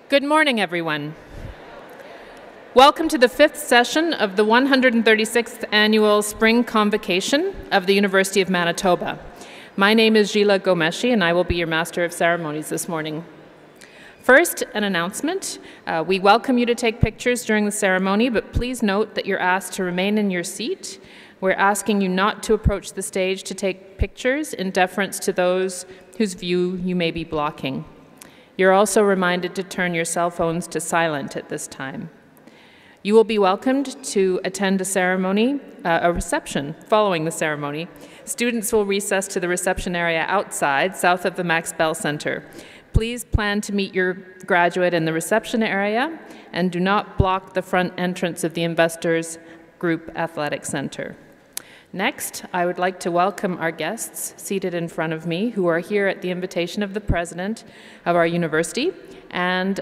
Good morning, everyone. Welcome to the fifth session of the 136th Annual Spring Convocation of the University of Manitoba. My name is Gila Gomeshi, and I will be your Master of Ceremonies this morning. First, an announcement. We welcome you to take pictures during the ceremony, but please note that you're asked to remain in your seat. We're asking you not to approach the stage to take pictures in deference to those whose view you may be blocking. You're also reminded to turn your cell phones to silent at this time. You will be welcomed to attend a reception following the ceremony. Students will recess to the reception area outside, south of the Max Bell Center. Please plan to meet your graduate in the reception area and do not block the front entrance of the Investors Group Athletic Center. Next, I would like to welcome our guests seated in front of me who are here at the invitation of the President of our university and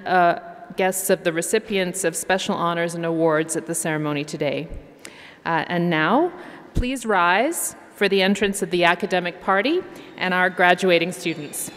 guests of the recipients of special honors and awards at the ceremony today. And now, please rise for the entrance of the academic party and our graduating students.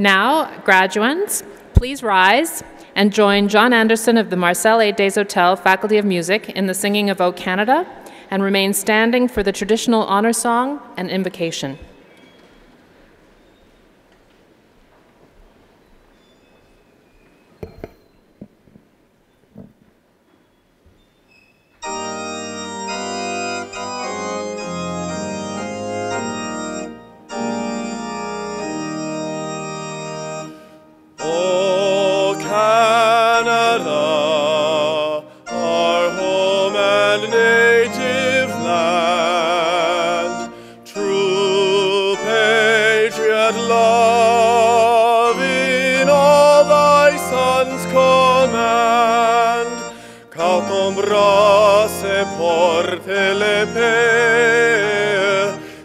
Now, graduands, please rise and join John Anderson of the Marcel A. Deshotel Faculty of Music in the singing of O Canada, and remain standing for the traditional honor song and invocation.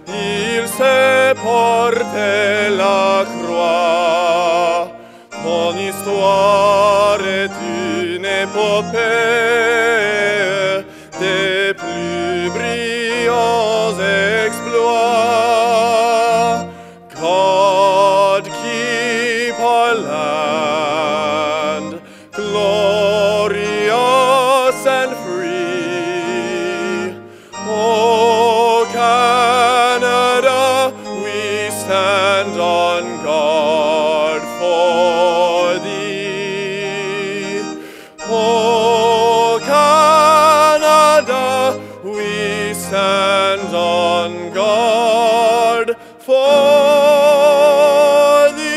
Il se porte la croix, ton histoire est une épopée des plus brillants exploits. God keep our land glorious and free. O Canada, we stand on guard for thee. O Canada, we stand on guard for thee.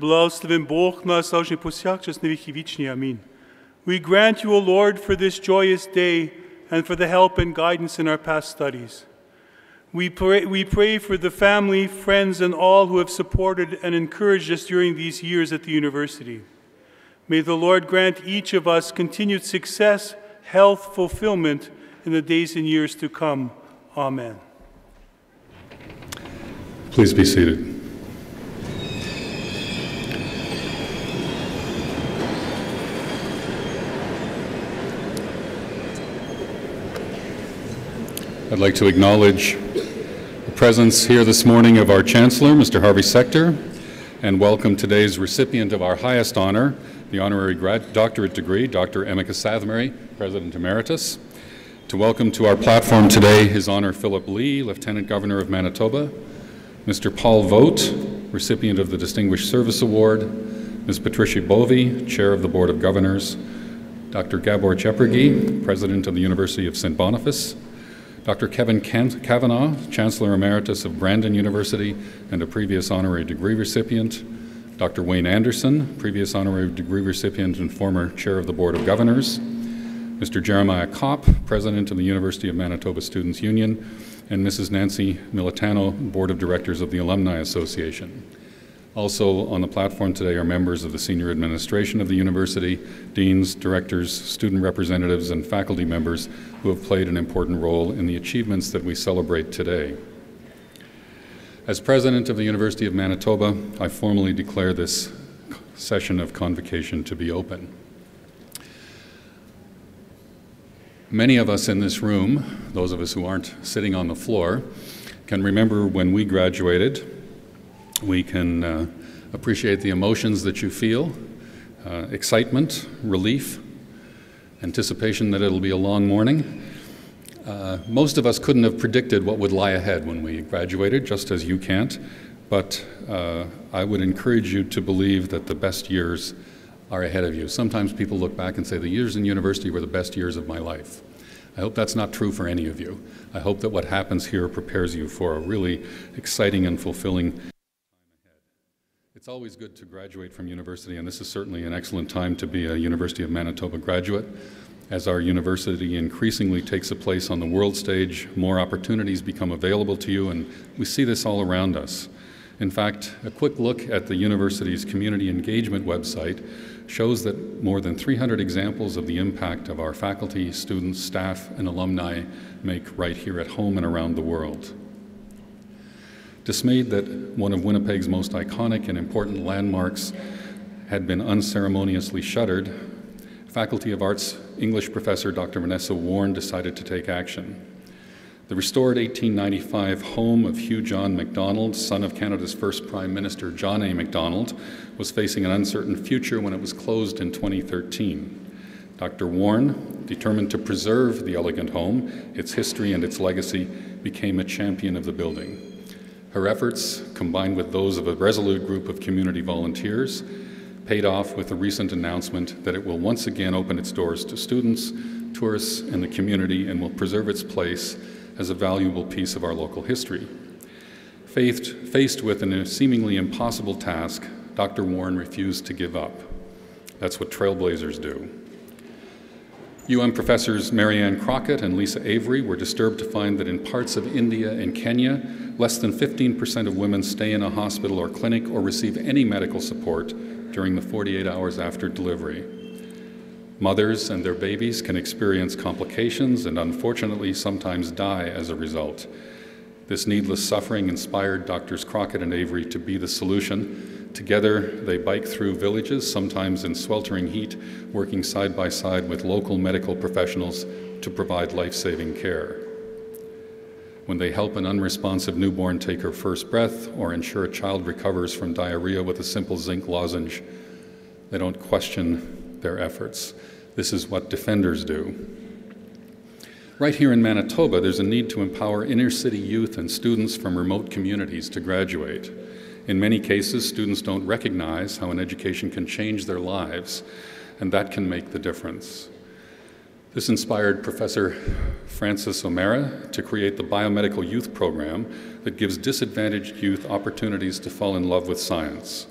Благословен Бог нас завжди повсякчас на віки вічні. Амінь. We grant you, O Lord, for this joyous day and for the help and guidance in our past studies. We pray for the family, friends, and all who have supported and encouraged us during these years at the university. May the Lord grant each of us continued success, health, fulfillment in the days and years to come. Amen. Please be seated. I'd like to acknowledge presence here this morning of our Chancellor, Mr. Harvey Sector, and welcome today's recipient of our highest honor, the Honorary Doctorate degree, Dr. Emeka Sathmary, President Emeritus. To welcome to our platform today His Honor Philip Lee, Lieutenant Governor of Manitoba, Mr. Paul Vogt, recipient of the Distinguished Service Award, Ms. Patricia Bovey, Chair of the Board of Governors, Dr. Gabor Chepergy, President of the University of St. Boniface, Dr. Kevin Kavanagh, Chancellor Emeritus of Brandon University and a previous honorary degree recipient, Dr. Wayne Anderson, previous honorary degree recipient and former Chair of the Board of Governors, Mr. Jeremiah Kopp, President of the University of Manitoba Students' Union, and Mrs. Nancy Militano, Board of Directors of the Alumni Association. Also on the platform today are members of the senior administration of the university, deans, directors, student representatives, and faculty members who have played an important role in the achievements that we celebrate today. As President of the University of Manitoba, I formally declare this session of convocation to be open. Many of us in this room, those of us who aren't sitting on the floor, can remember when we graduated. We can appreciate the emotions that you feel, excitement, relief, anticipation that it'll be a long morning. Most of us couldn't have predicted what would lie ahead when we graduated, just as you can't, but I would encourage you to believe that the best years are ahead of you. Sometimes people look back and say, the years in university were the best years of my life. I hope that's not true for any of you. I hope that what happens here prepares you for a really exciting and fulfilling time ahead. It's always good to graduate from university, and this is certainly an excellent time to be a University of Manitoba graduate. As our university increasingly takes a place on the world stage, more opportunities become available to you, and we see this all around us. In fact, a quick look at the university's community engagement website shows that more than 300 examples of the impact of our faculty, students, staff, and alumni make right here at home and around the world. Dismayed that one of Winnipeg's most iconic and important landmarks had been unceremoniously shuttered, Faculty of Arts English professor Dr. Vanessa Warren decided to take action. The restored 1895 home of Hugh John Macdonald, son of Canada's first Prime Minister John A. Macdonald, was facing an uncertain future when it was closed in 2013. Dr. Warren, determined to preserve the elegant home, its history and its legacy, became a champion of the building. Her efforts, combined with those of a resolute group of community volunteers, paid off with the recent announcement that it will once again open its doors to students, tourists, and the community, and will preserve its place as a valuable piece of our local history. Faced with a seemingly impossible task, Dr. Warren refused to give up. That's what trailblazers do. UM professors Marianne Crockett and Lisa Avery were disturbed to find that in parts of India and Kenya, less than 15% of women stay in a hospital or clinic or receive any medical support during the 48 hours after delivery. Mothers and their babies can experience complications and unfortunately sometimes die as a result. This needless suffering inspired Drs. Crockett and Avery to be the solution. Together, they bike through villages, sometimes in sweltering heat, working side by side with local medical professionals to provide life-saving care. When they help an unresponsive newborn take her first breath or ensure a child recovers from diarrhea with a simple zinc lozenge, they don't question their efforts. This is what defenders do. Right here in Manitoba, there's a need to empower inner-city youth and students from remote communities to graduate. In many cases, students don't recognize how an education can change their lives, and that can make the difference. This inspired Professor Francis O'Mara to create the Biomedical Youth Program that gives disadvantaged youth opportunities to fall in love with science.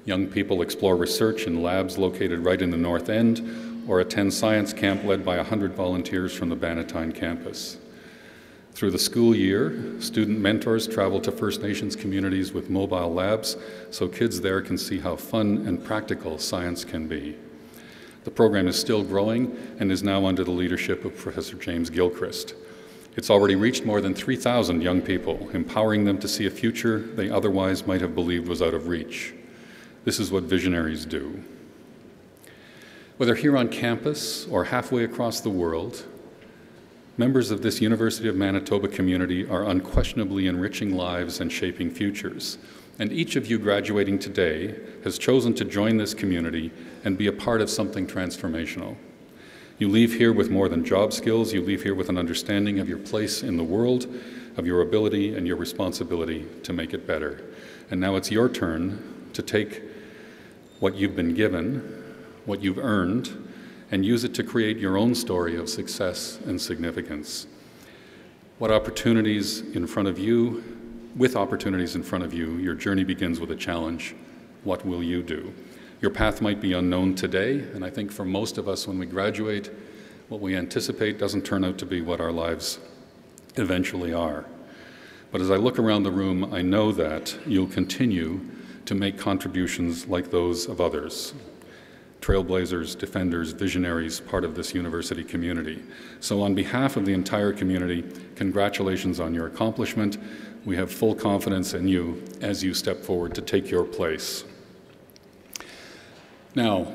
Young people explore research in labs located right in the North End or attend science camp led by 100 volunteers from the Bannatyne campus. Through the school year, student mentors travel to First Nations communities with mobile labs so kids there can see how fun and practical science can be. The program is still growing and is now under the leadership of Professor James Gilchrist. It's already reached more than 3,000 young people, empowering them to see a future they otherwise might have believed was out of reach. This is what visionaries do. Whether here on campus or halfway across the world, Members of this University of Manitoba community are unquestionably enriching lives and shaping futures. And each of you graduating today has chosen to join this community and be a part of something transformational. You leave here with more than job skills. You leave here with an understanding of your place in the world, of your ability and your responsibility to make it better. And now it's your turn to take what you've been given, what you've earned, and use it to create your own story of success and significance. What opportunities in front of you, with opportunities in front of you, your journey begins with a challenge. What will you do? Your path might be unknown today, and I think for most of us when we graduate, what we anticipate doesn't turn out to be what our lives eventually are. But as I look around the room, I know that you'll continue to make contributions like those of others. Trailblazers, defenders, visionaries, part of this university community. So on behalf of the entire community, congratulations on your accomplishment. We have full confidence in you as you step forward to take your place. Now,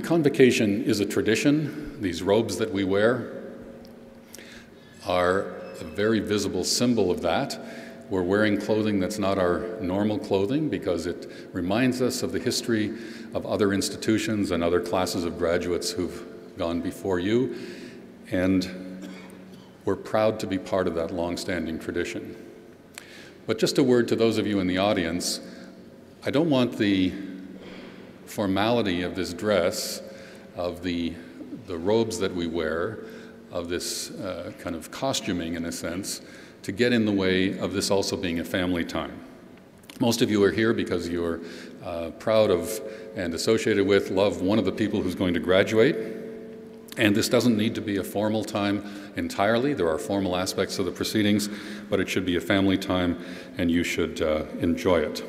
convocation is a tradition. These robes that we wear are a very visible symbol of that. We're wearing clothing that's not our normal clothing because it reminds us of the history of other institutions and other classes of graduates who've gone before you. And we're proud to be part of that long-standing tradition. But just a word to those of you in the audience, I don't want the formality of this dress, of the robes that we wear, of this kind of costuming in a sense, to get in the way of this also being a family time. Most of you are here because you're proud of and associated with, love one of the people who's going to graduate. And this doesn't need to be a formal time entirely. There are formal aspects of the proceedings, but it should be a family time and you should enjoy it.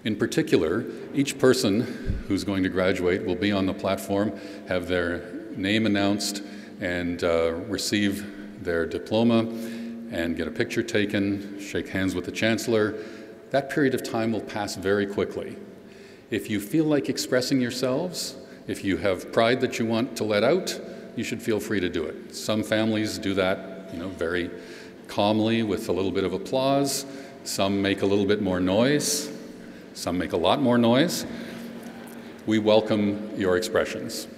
In particular, each person who's going to graduate will be on the platform, have their name announced, and receive their diploma and get a picture taken, shake hands with the Chancellor. That period of time will pass very quickly. If you feel like expressing yourselves, if you have pride that you want to let out, you should feel free to do it. Some families do that, very calmly with a little bit of applause. Some make a little bit more noise. Some make a lot more noise. We welcome your expressions.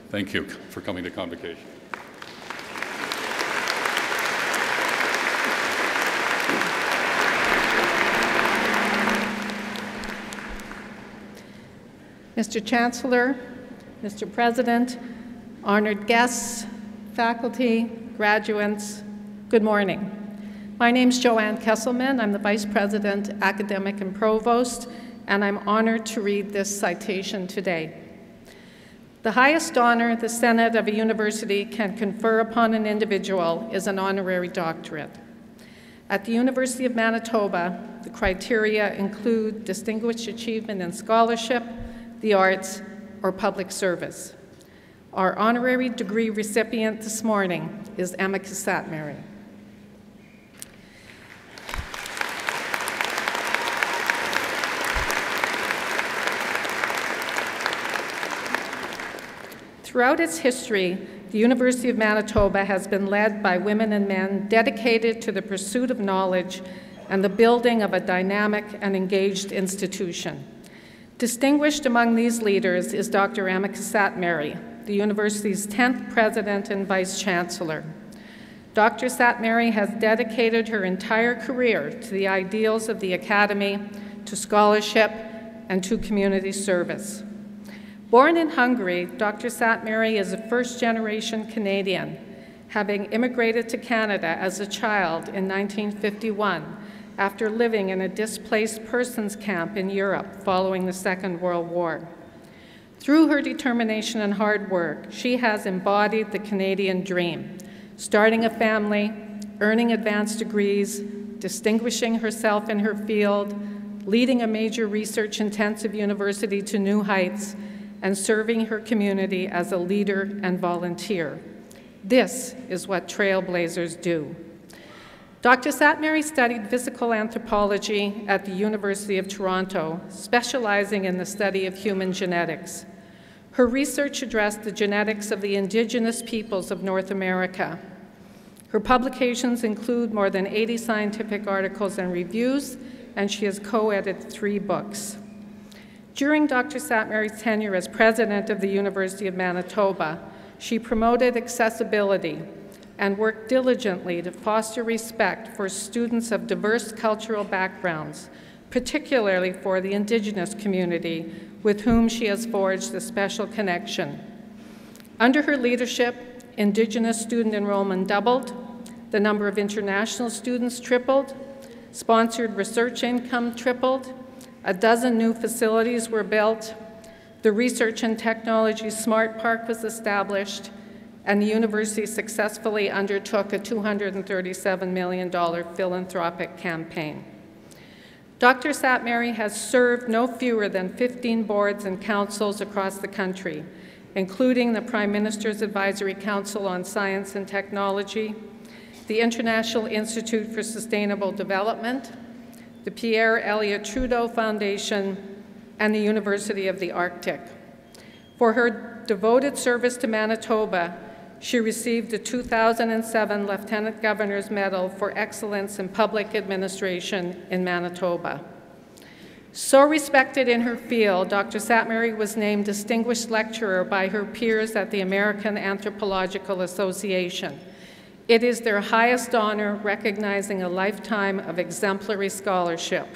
Thank you for coming to Convocation. Mr. Chancellor, Mr. President, honored guests, faculty, graduates, good morning. My name is Joanne Kesselman. I'm the Vice President, Academic and Provost, and I'm honored to read this citation today. The highest honor the Senate of a university can confer upon an individual is an honorary doctorate. At the University of Manitoba, the criteria include distinguished achievement in scholarship, the arts, or public service. Our honorary degree recipient this morning is Emma Cassatt-Mary. Throughout its history, the University of Manitoba has been led by women and men dedicated to the pursuit of knowledge and the building of a dynamic and engaged institution. Distinguished among these leaders is Dr. Emma Cassatt-Mary, the university's 10th president and vice chancellor. Dr. Cassatt-Mary has dedicated her entire career to the ideals of the academy, to scholarship, and to community service. Born in Hungary, Dr. Cassatt-Mary is a first-generation Canadian, having immigrated to Canada as a child in 1951 after living in a displaced persons camp in Europe following the Second World War. Through her determination and hard work, she has embodied the Canadian dream, starting a family, earning advanced degrees, distinguishing herself in her field, leading a major research-intensive university to new heights, and serving her community as a leader and volunteer. This is what trailblazers do. Dr. Cassatt-Mary studied physical anthropology at the University of Toronto, specializing in the study of human genetics. Her research addressed the genetics of the indigenous peoples of North America, Her publications include more than 80 scientific articles and reviews, and she has co-edited 3 books. During Dr. Satmary's tenure as president of the University of Manitoba, she promoted accessibility and worked diligently to foster respect for students of diverse cultural backgrounds, particularly for the Indigenous community, with whom she has forged a special connection. Under her leadership, Indigenous student enrollment doubled, the number of international students tripled, sponsored research income tripled, 12 new facilities were built, the Research and Technology Smart Park was established, and the university successfully undertook a $237 million philanthropic campaign. Dr. Satmary has served no fewer than 15 boards and councils across the country, including the Prime Minister's Advisory Council on Science and Technology, the International Institute for Sustainable Development, the Pierre Elliott Trudeau Foundation, and the University of the Arctic. For her devoted service to Manitoba, she received the 2007 Lieutenant Governor's Medal for Excellence in Public Administration in Manitoba. So respected in her field, Dr. Satmary was named Distinguished Lecturer by her peers at the American Anthropological Association. It is their highest honor, recognizing a lifetime of exemplary scholarship.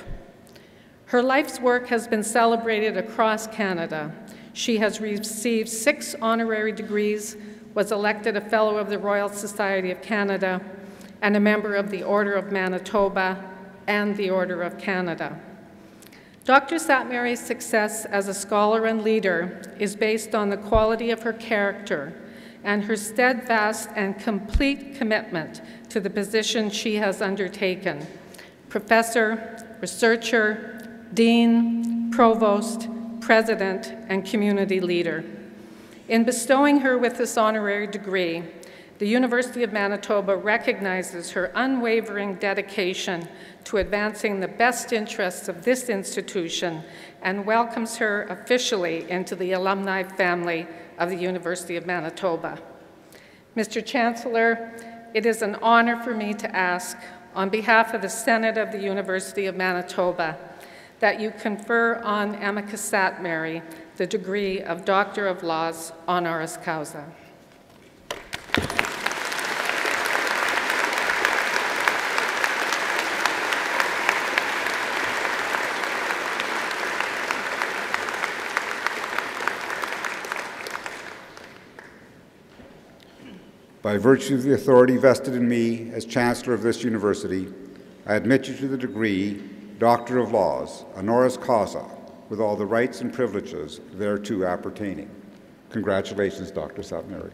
Her life's work has been celebrated across Canada. She has received 6 honorary degrees, was elected a Fellow of the Royal Society of Canada, and a member of the Order of Manitoba and the Order of Canada. Dr. Satmary's success as a scholar and leader is based on the quality of her character and her steadfast and complete commitment to the position she has undertaken: professor, researcher, dean, provost, president, and community leader. In bestowing her with this honorary degree, the University of Manitoba recognizes her unwavering dedication to advancing the best interests of this institution and welcomes her officially into the alumni family of the University of Manitoba. Mr. Chancellor, it is an honor for me to ask, on behalf of the Senate of the University of Manitoba, that you confer on Amika Satmary the degree of Doctor of Laws honoris causa. By virtue of the authority vested in me as Chancellor of this university, I admit you to the degree Doctor of Laws, honoris causa, with all the rights and privileges thereto appertaining. Congratulations, Dr. Satmary.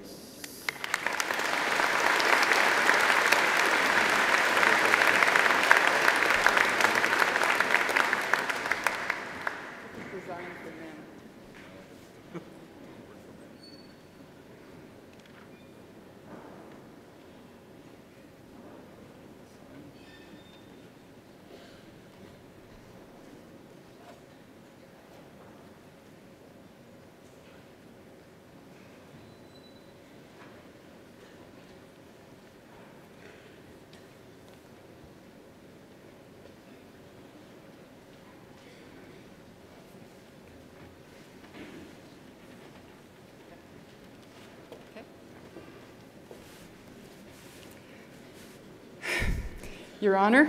Your Honor,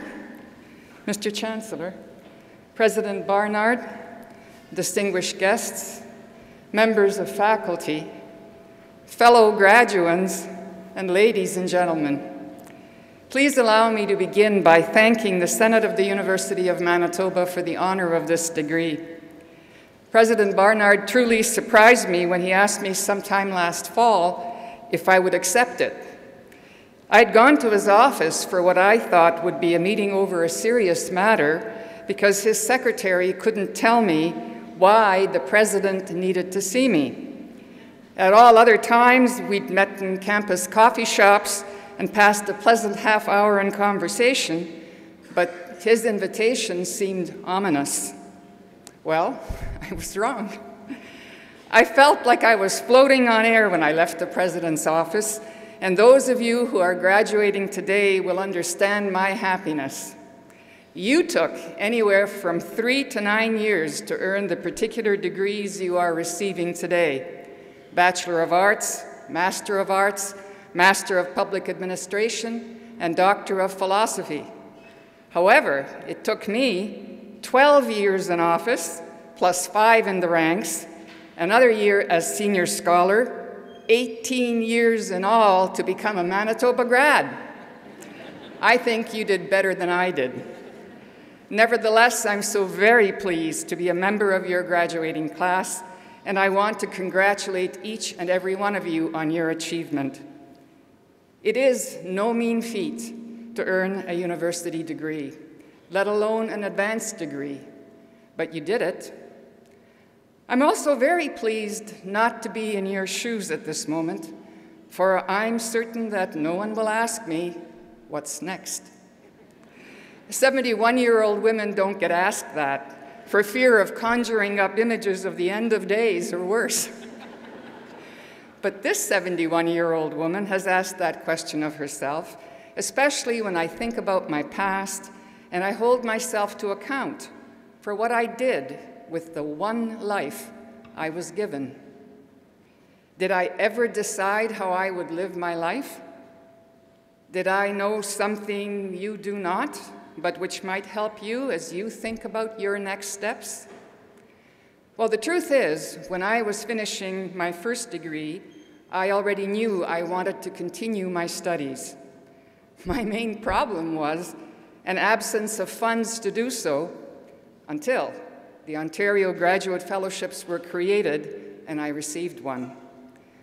Mr. Chancellor, President Barnard, distinguished guests, members of faculty, fellow graduands, and ladies and gentlemen, please allow me to begin by thanking the Senate of the University of Manitoba for the honor of this degree. President Barnard truly surprised me when he asked me sometime last fall if I would accept it. I'd gone to his office for what I thought would be a meeting over a serious matter because his secretary couldn't tell me why the president needed to see me. At all other times, we'd met in campus coffee shops and passed a pleasant half hour in conversation, but his invitation seemed ominous. Well, I was wrong. I felt like I was floating on air when I left the president's office, and those of you who are graduating today will understand my happiness. You took anywhere from 3 to 9 years to earn the particular degrees you are receiving today: Bachelor of Arts, Master of Arts, Master of Public Administration, and Doctor of Philosophy. However, it took me 12 years in office, plus 5 in the ranks, another year as senior scholar, 18 years in all to become a Manitoba grad. I think you did better than I did. Nevertheless, I'm so very pleased to be a member of your graduating class, and I want to congratulate each and every one of you on your achievement. It is no mean feat to earn a university degree, let alone an advanced degree, but you did it. I'm also very pleased not to be in your shoes at this moment, for I'm certain that no one will ask me, what's next? 71-year-old women don't get asked that, for fear of conjuring up images of the end of days or worse. But this 71-year-old woman has asked that question of herself, especially when I think about my past and I hold myself to account for what I did with the one life I was given. Did I ever decide how I would live my life? Did I know something you do not, but which might help you as you think about your next steps? Well, the truth is, when I was finishing my first degree, I already knew I wanted to continue my studies. My main problem was an absence of funds to do so until the Ontario Graduate Fellowships were created and I received one.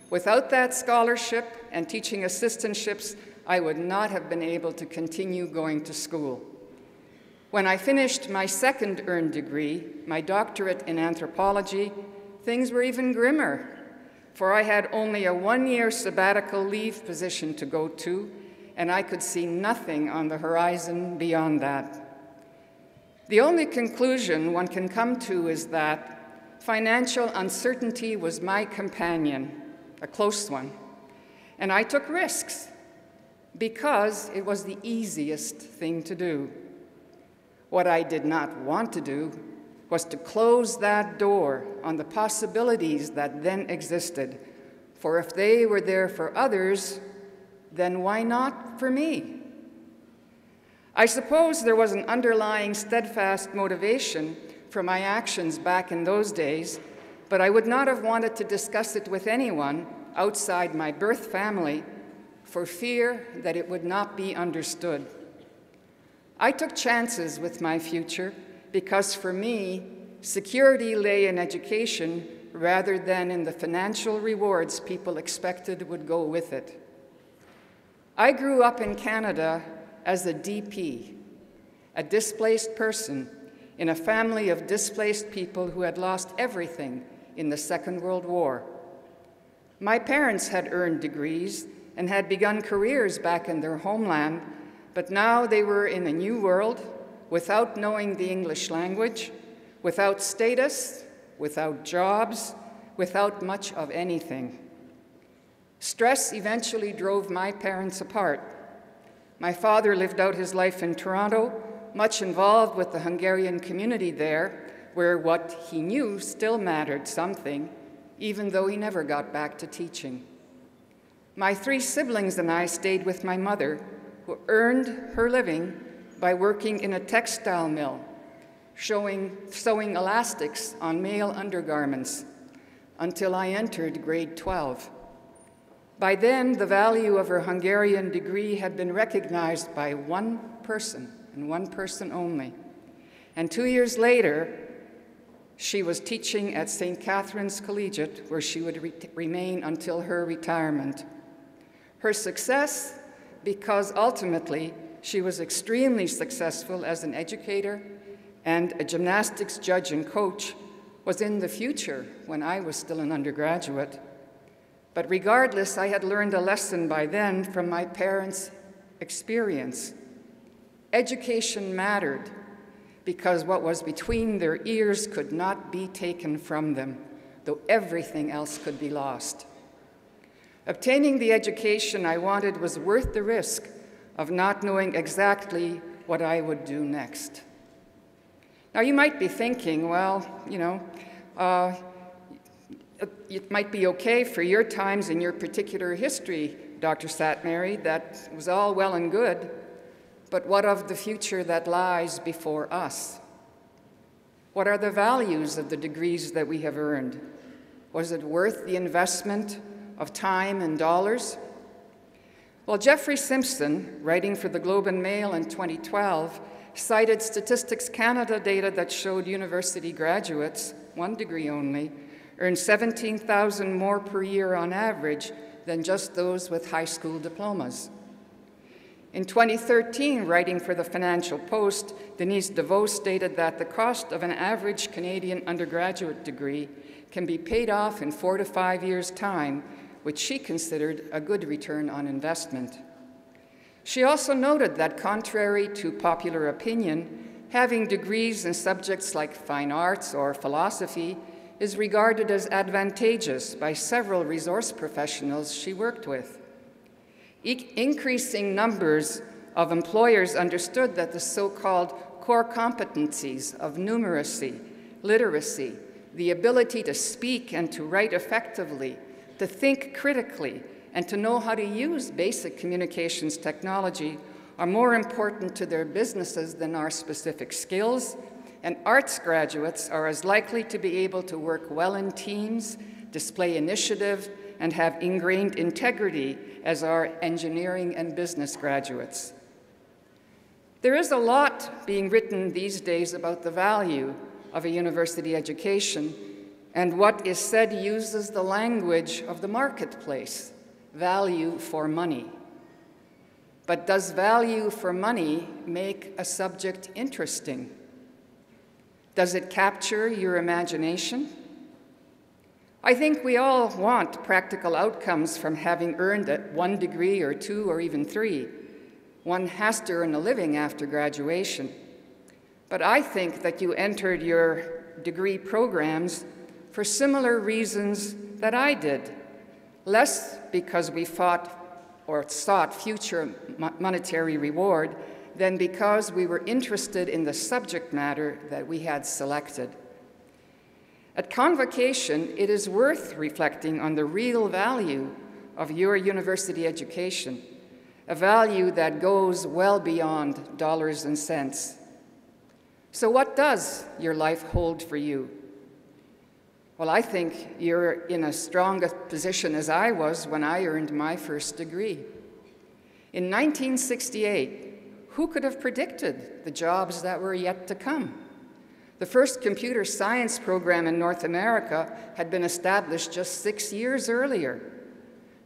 Without that scholarship and teaching assistantships, I would not have been able to continue going to school. When I finished my second earned degree, my doctorate in anthropology, things were even grimmer, for I had only a one-year sabbatical leave position to go to, and I could see nothing on the horizon beyond that. The only conclusion one can come to is that financial uncertainty was my companion, a close one, and I took risks because it was the easiest thing to do. What I did not want to do was to close that door on the possibilities that then existed, for if they were there for others, then why not for me? I suppose there was an underlying steadfast motivation for my actions back in those days, but I would not have wanted to discuss it with anyone outside my birth family for fear that it would not be understood. I took chances with my future because for me, security lay in education rather than in the financial rewards people expected would go with it. I grew up in Canada as a DP, a displaced person in a family of displaced people who had lost everything in the Second World War. My parents had earned degrees and had begun careers back in their homeland, but now they were in a new world without knowing the English language, without status, without jobs, without much of anything. Stress eventually drove my parents apart. My father lived out his life in Toronto, much involved with the Hungarian community there, where what he knew still mattered something, even though he never got back to teaching. My 3 siblings and I stayed with my mother, who earned her living by working in a textile mill, sewing elastics on male undergarments, until I entered grade 12. By then, the value of her Hungarian degree had been recognized by one person, and one person only. And 2 years later, she was teaching at St. Catherine's Collegiate, where she would remain until her retirement. Her success, because ultimately she was extremely successful as an educator and a gymnastics judge and coach, was in the future when I was still an undergraduate. But regardless, I had learned a lesson by then from my parents' experience. Education mattered because what was between their ears could not be taken from them, though everything else could be lost. Obtaining the education I wanted was worth the risk of not knowing exactly what I would do next. Now, you might be thinking, well, it might be okay for your times in your particular history, Dr. Satmary, that was all well and good, but what of the future that lies before us? What are the values of the degrees that we have earned? Was it worth the investment of time and dollars? Well, Jeffrey Simpson, writing for the Globe and Mail in 2012, cited Statistics Canada data that showed university graduates, 1 degree only, earn $17,000 more per year on average than just those with high school diplomas. In 2013, writing for the Financial Post, Denise DeVos stated that the cost of an average Canadian undergraduate degree can be paid off in 4 to 5 years' time, which she considered a good return on investment. She also noted that, contrary to popular opinion, having degrees in subjects like fine arts or philosophy is regarded as advantageous by several resource professionals she worked with. Increasing numbers of employers understood that the so-called core competencies of numeracy, literacy, the ability to speak and to write effectively, to think critically, and to know how to use basic communications technology are more important to their businesses than our specific skills, and arts graduates are as likely to be able to work well in teams, display initiative, and have ingrained integrity as our engineering and business graduates. There is a lot being written these days about the value of a university education, and what is said uses the language of the marketplace, value for money. But does value for money make a subject interesting? Does it capture your imagination? I think we all want practical outcomes from having earned 1 degree or 2 or even 3. One has to earn a living after graduation. But I think that you entered your degree programs for similar reasons that I did, less because we fought or sought future monetary reward than because we were interested in the subject matter that we had selected. At Convocation, it is worth reflecting on the real value of your university education, a value that goes well beyond dollars and cents. So what does your life hold for you? Well, I think you're in as strong a position as I was when I earned my first degree. In 1968, who could have predicted the jobs that were yet to come? The first computer science program in North America had been established just 6 years earlier.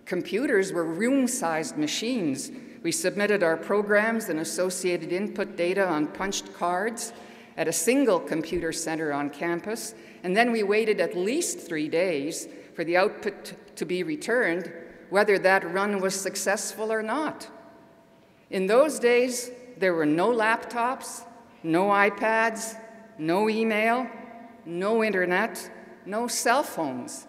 Computers were room-sized machines. We submitted our programs and associated input data on punched cards at a single computer center on campus, and then we waited at least 3 days for the output to be returned, whether that run was successful or not. In those days, there were no laptops, no iPads, no email, no internet, no cell phones.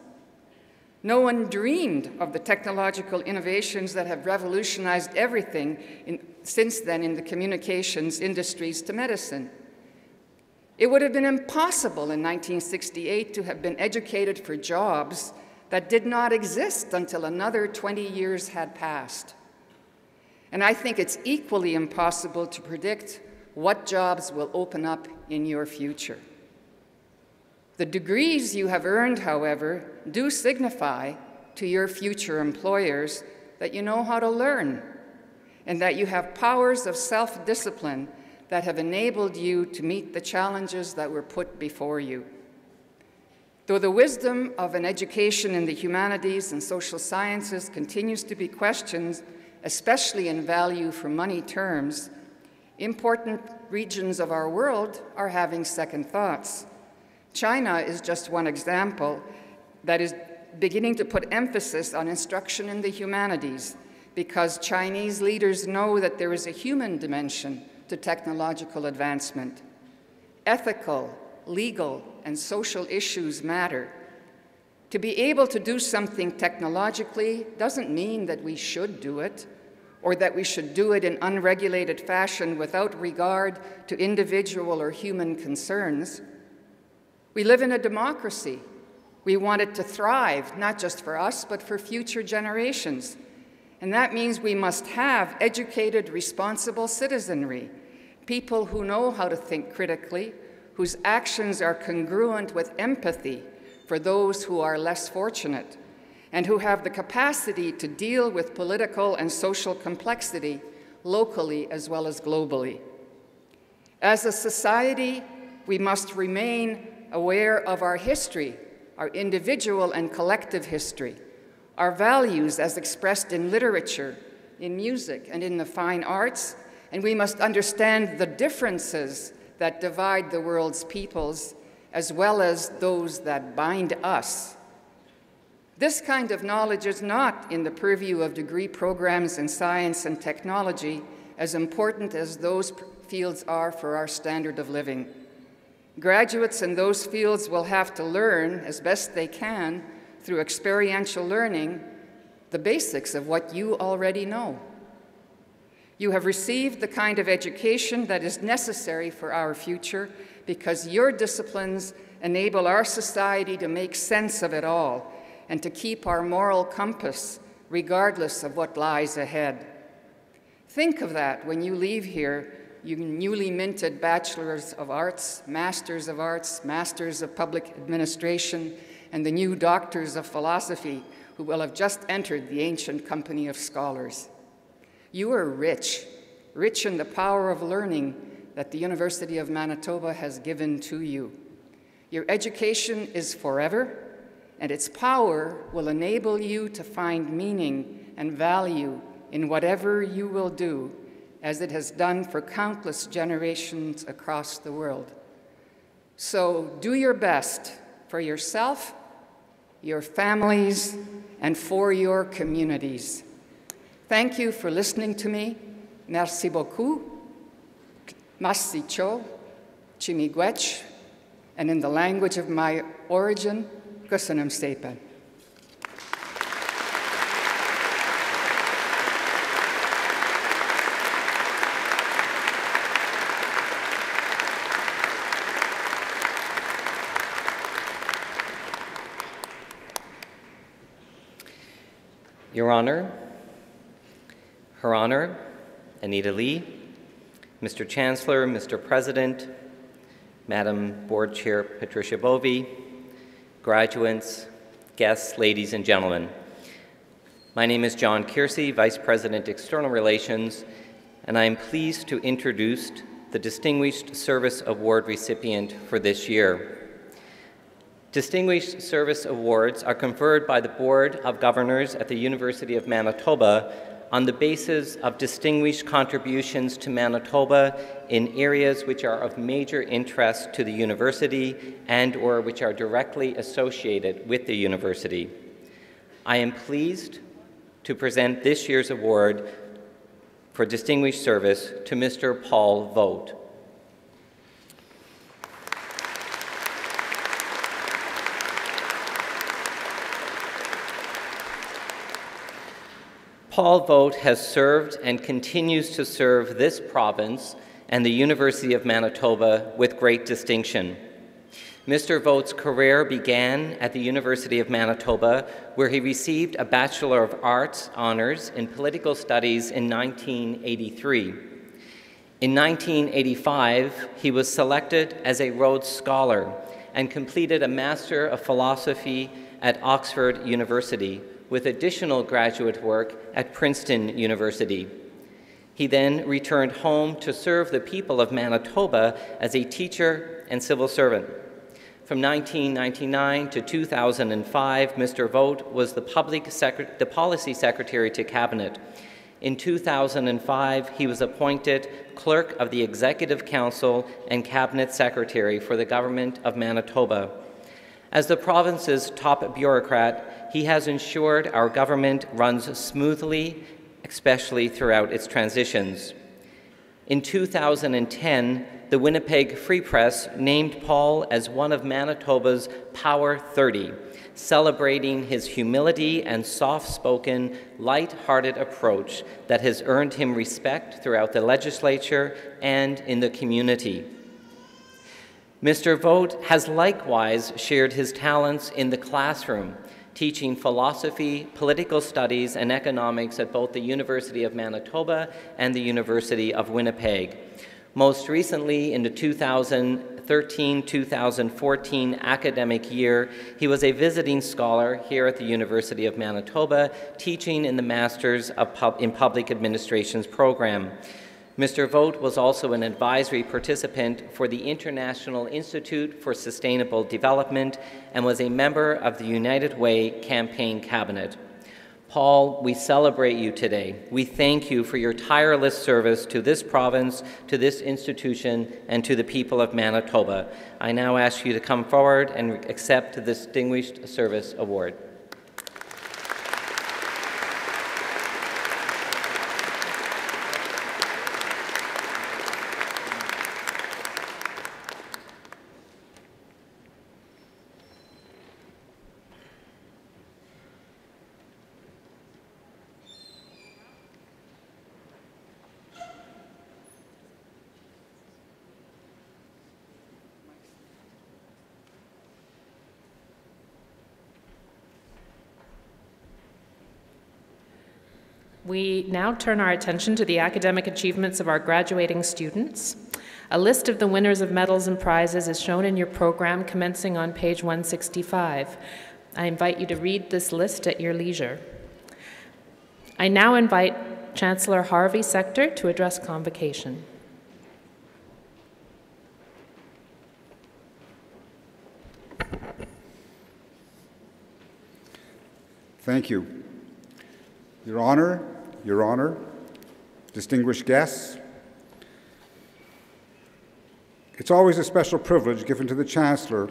No one dreamed of the technological innovations that have revolutionized everything since then in the communications industries to medicine. It would have been impossible in 1968 to have been educated for jobs that did not exist until another 20 years had passed. And I think it's equally impossible to predict what jobs will open up in your future. The degrees you have earned, however, do signify to your future employers that you know how to learn and that you have powers of self-discipline that have enabled you to meet the challenges that were put before you. Though the wisdom of an education in the humanities and social sciences continues to be questioned, especially in value for money terms, important regions of our world are having second thoughts. China is just one example that is beginning to put emphasis on instruction in the humanities because Chinese leaders know that there is a human dimension to technological advancement. Ethical, legal, and social issues matter. To be able to do something technologically doesn't mean that we should do it, or that we should do it in unregulated fashion without regard to individual or human concerns. We live in a democracy. We want it to thrive, not just for us, but for future generations. And that means we must have educated, responsible citizenry, people who know how to think critically, whose actions are congruent with empathy for those who are less fortunate, and who have the capacity to deal with political and social complexity locally as well as globally. As a society, we must remain aware of our history, our individual and collective history, our values as expressed in literature, in music, and in the fine arts, and we must understand the differences that divide the world's peoples, as well as those that bind us. This kind of knowledge is not in the purview of degree programs in science and technology, as important as those fields are for our standard of living. Graduates in those fields will have to learn, as best they can, through experiential learning, the basics of what you already know. You have received the kind of education that is necessary for our future because your disciplines enable our society to make sense of it all and to keep our moral compass regardless of what lies ahead. Think of that when you leave here, you newly minted Bachelors of Arts, Masters of Arts, Masters of Public Administration, and the new Doctors of Philosophy who will have just entered the ancient company of scholars. You are rich, rich in the power of learning that the University of Manitoba has given to you. Your education is forever, and its power will enable you to find meaning and value in whatever you will do, as it has done for countless generations across the world. So do your best for yourself, your families, and for your communities. Thank you for listening to me. Merci beaucoup. Masicho, Chimigwech, and in the language of my origin, Köszönöm szépen. Your Honor, Her Honor, Anita Lee, Mr. Chancellor, Mr. President, Madam Board Chair Patricia Bovey, graduates, guests, ladies and gentlemen. My name is John Kiersey, Vice President, External Relations, and I am pleased to introduce the Distinguished Service Award recipient for this year. Distinguished Service Awards are conferred by the Board of Governors at the University of Manitoba on the basis of distinguished contributions to Manitoba in areas which are of major interest to the university and/or which are directly associated with the university. I am pleased to present this year's award for distinguished service to Mr. Paul Vogt. Paul Vogt has served and continues to serve this province and the University of Manitoba with great distinction. Mr. Vogt's career began at the University of Manitoba, where he received a Bachelor of Arts honors in Political Studies in 1983. In 1985, he was selected as a Rhodes Scholar and completed a Master of Philosophy at Oxford University, with additional graduate work at Princeton University. He then returned home to serve the people of Manitoba as a teacher and civil servant. From 1999 to 2005, Mr. Vogt was the Policy Secretary to Cabinet. In 2005, he was appointed Clerk of the Executive Council and Cabinet Secretary for the Government of Manitoba. As the province's top bureaucrat, he has ensured our government runs smoothly, especially throughout its transitions. In 2010, the Winnipeg Free Press named Paul as one of Manitoba's Power 30, celebrating his humility and soft-spoken, light-hearted approach that has earned him respect throughout the legislature and in the community. Mr. Vogt has likewise shared his talents in the classroom, teaching philosophy, political studies, and economics at both the University of Manitoba and the University of Winnipeg. Most recently, in the 2013-2014 academic year, he was a visiting scholar here at the University of Manitoba, teaching in the Masters in Public Administration's program. Mr. Vogt was also an advisory participant for the International Institute for Sustainable Development and was a member of the United Way campaign cabinet. Paul, we celebrate you today. We thank you for your tireless service to this province, to this institution, and to the people of Manitoba. I now ask you to come forward and accept the Distinguished Service Award. We now turn our attention to the academic achievements of our graduating students. A list of the winners of medals and prizes is shown in your program commencing on page 165. I invite you to read this list at your leisure. I now invite Chancellor Harvey Sector to address convocation. Thank you. Your Honor, distinguished guests, it's always a special privilege given to the Chancellor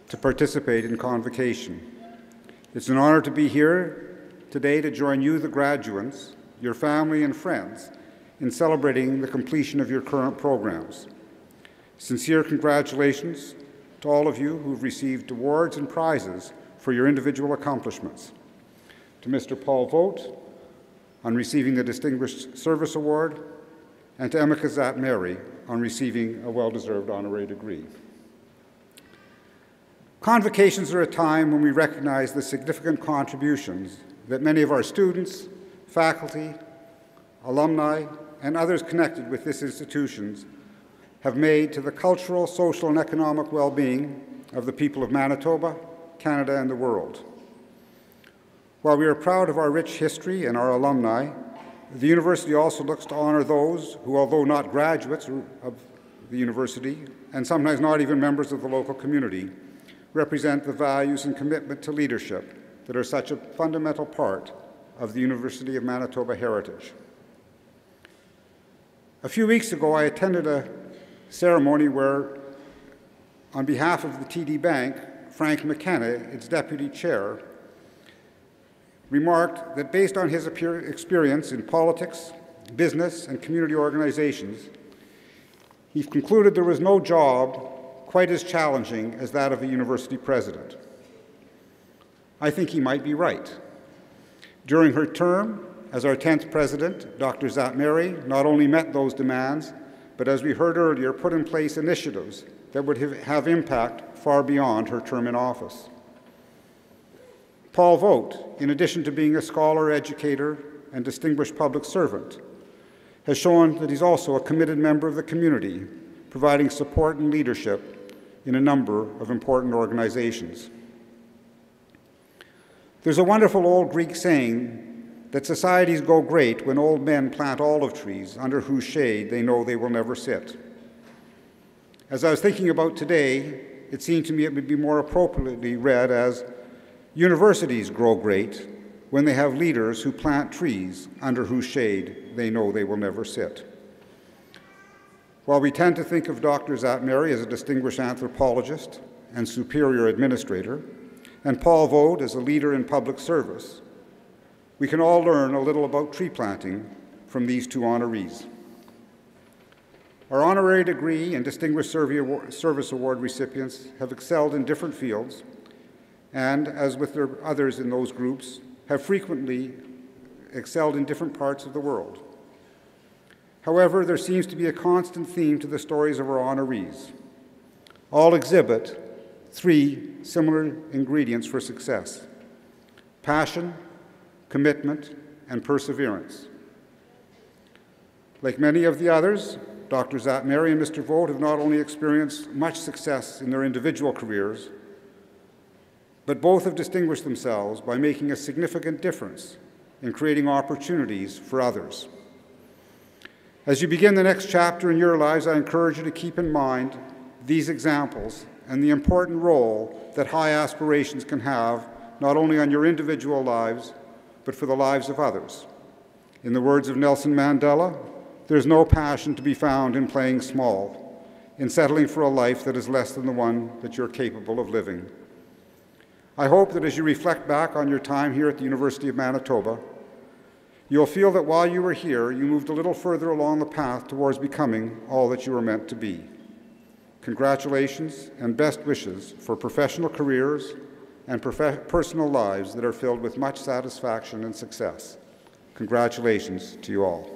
to participate in convocation. It's an honor to be here today to join you, the graduates, your family and friends, in celebrating the completion of your current programs. Sincere congratulations to all of you who've received awards and prizes for your individual accomplishments. To Mr. Paul Vogt, on receiving the Distinguished Service Award, and to Emeka Zat-Mary on receiving a well-deserved honorary degree. Convocations are a time when we recognize the significant contributions that many of our students, faculty, alumni, and others connected with these institutions have made to the cultural, social, and economic well-being of the people of Manitoba, Canada, and the world. While we are proud of our rich history and our alumni, the university also looks to honor those who, although not graduates of the university, and sometimes not even members of the local community, represent the values and commitment to leadership that are such a fundamental part of the University of Manitoba heritage. A few weeks ago, I attended a ceremony where, on behalf of the TD Bank, Frank McKenna, its deputy chair, remarked that based on his experience in politics, business, and community organizations, he concluded there was no job quite as challenging as that of a university president. I think he might be right. During her term as our 10th president, Dr. Zat-Mary not only met those demands, but as we heard earlier, put in place initiatives that would have impact far beyond her term in office. Paul Vogt, in addition to being a scholar, educator, and distinguished public servant, has shown that he's also a committed member of the community, providing support and leadership in a number of important organizations. There's a wonderful old Greek saying that societies go great when old men plant olive trees under whose shade they know they will never sit. As I was thinking about today, it seemed to me it would be more appropriately read as universities grow great when they have leaders who plant trees under whose shade they know they will never sit. While we tend to think of Dr. Zat-Mary as a distinguished anthropologist and superior administrator, and Paul Vogt as a leader in public service, we can all learn a little about tree planting from these two honorees. Our honorary degree and distinguished service award recipients have excelled in different fields and, as with their others in those groups, have frequently excelled in different parts of the world. However, there seems to be a constant theme to the stories of our honorees. All exhibit three similar ingredients for success: passion, commitment, and perseverance. Like many of the others, Drs. Atmary and Mr. Vogt have not only experienced much success in their individual careers, but both have distinguished themselves by making a significant difference in creating opportunities for others. As you begin the next chapter in your lives, I encourage you to keep in mind these examples and the important role that high aspirations can have not only on your individual lives, but for the lives of others. In the words of Nelson Mandela, there's no passion to be found in playing small, in settling for a life that is less than the one that you're capable of living. I hope that as you reflect back on your time here at the University of Manitoba, you'll feel that while you were here, you moved a little further along the path towards becoming all that you were meant to be. Congratulations and best wishes for professional careers and personal lives that are filled with much satisfaction and success. Congratulations to you all.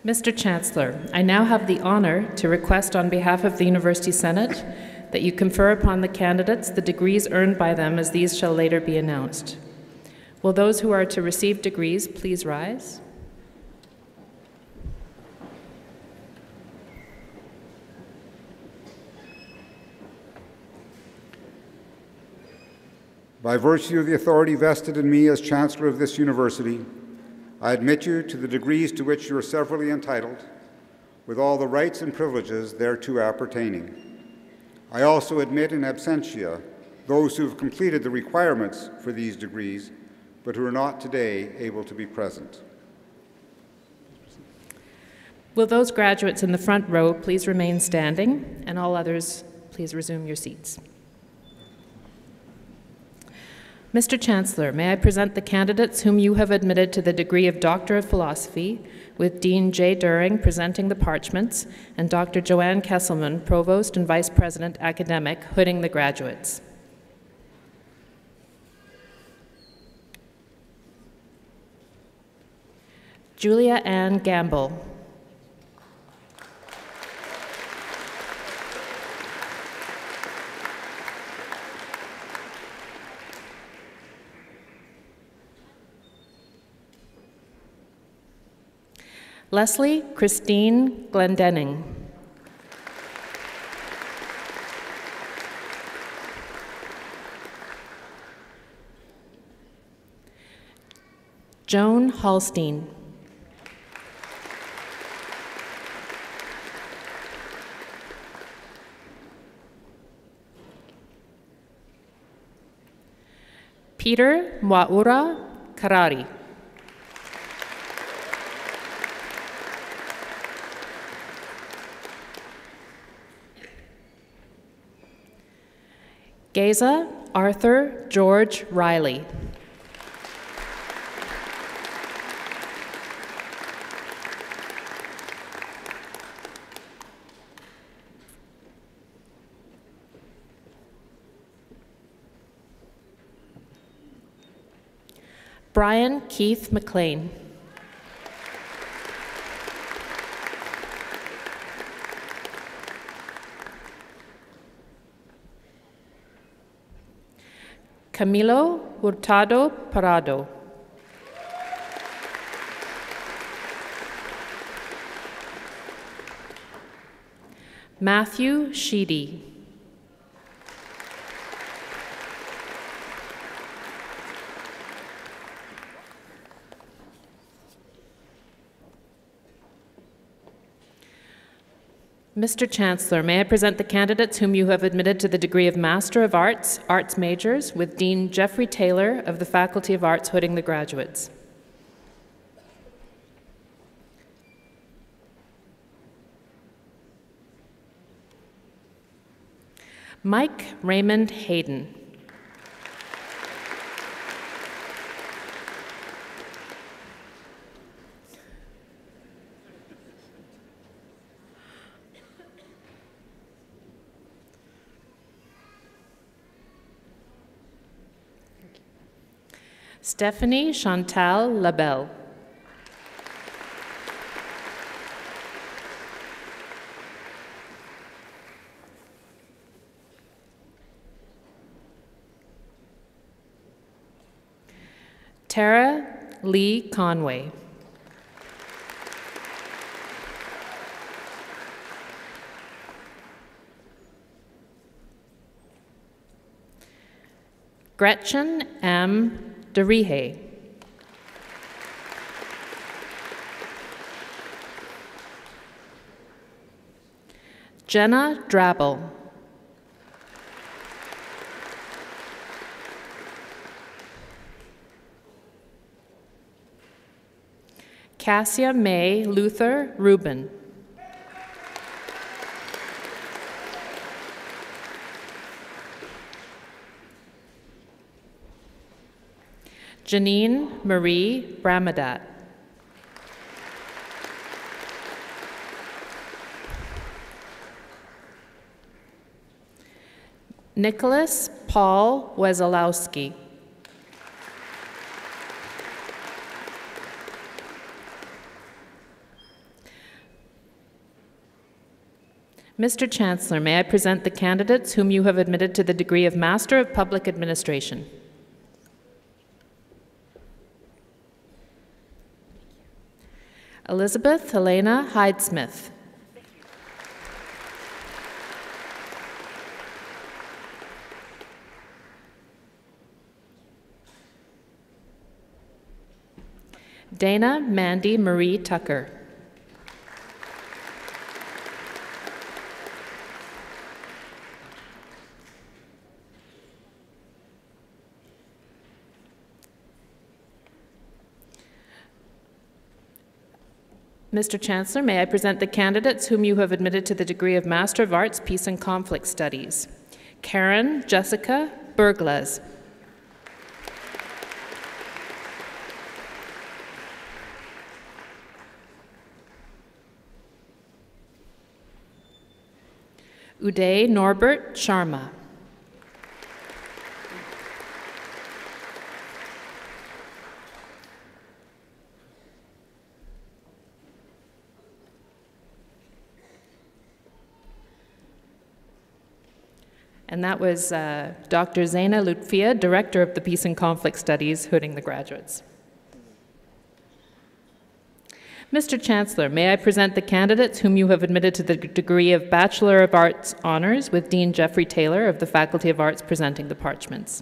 Mr. Chancellor, I now have the honor to request on behalf of the University Senate that you confer upon the candidates the degrees earned by them, as these shall later be announced. Will those who are to receive degrees please rise? By virtue of the authority vested in me as Chancellor of this university, I admit you to the degrees to which you are severally entitled, with all the rights and privileges thereto appertaining. I also admit in absentia those who have completed the requirements for these degrees, but who are not today able to be present. Will those graduates in the front row please remain standing, and all others please resume your seats. Mr. Chancellor, may I present the candidates whom you have admitted to the degree of Doctor of Philosophy, with Dean J. During presenting the parchments and Dr. Joanne Kesselman, Provost and Vice President Academic, hooding the graduates. Julia Ann Gamble. Leslie Christine Glendenning. Joan Hallstein. Peter Mwaura Karari. Geza Arthur George Riley. Brian Keith McLean. Camilo Hurtado Parado. Matthew Sheedy. Mr. Chancellor, may I present the candidates whom you have admitted to the degree of Master of Arts, Arts Majors, with Dean Jeffrey Taylor of the Faculty of Arts hooding the graduates. Mike Raymond Hayden. Stephanie Chantal Labelle. Tara Lee Conway. Gretchen M. DeRihe. Jenna Drabble. Cassia May Luther Rubin. Janine Marie Bramadat. Nicholas Paul Wesolowski. Mr. Chancellor, may I present the candidates whom you have admitted to the degree of Master of Public Administration? Elizabeth Helena Hyde-Smith. Dana Mandy Marie Tucker. Mr. Chancellor, may I present the candidates whom you have admitted to the degree of Master of Arts, Peace and Conflict Studies. Karen Jessica Bergles. Uday Norbert Sharma. And that was Dr. Zaina Lutfia, Director of the Peace and Conflict Studies, hooding the graduates. Mr. Chancellor, may I present the candidates whom you have admitted to the degree of Bachelor of Arts Honours with Dean Jeffrey Taylor of the Faculty of Arts presenting the parchments.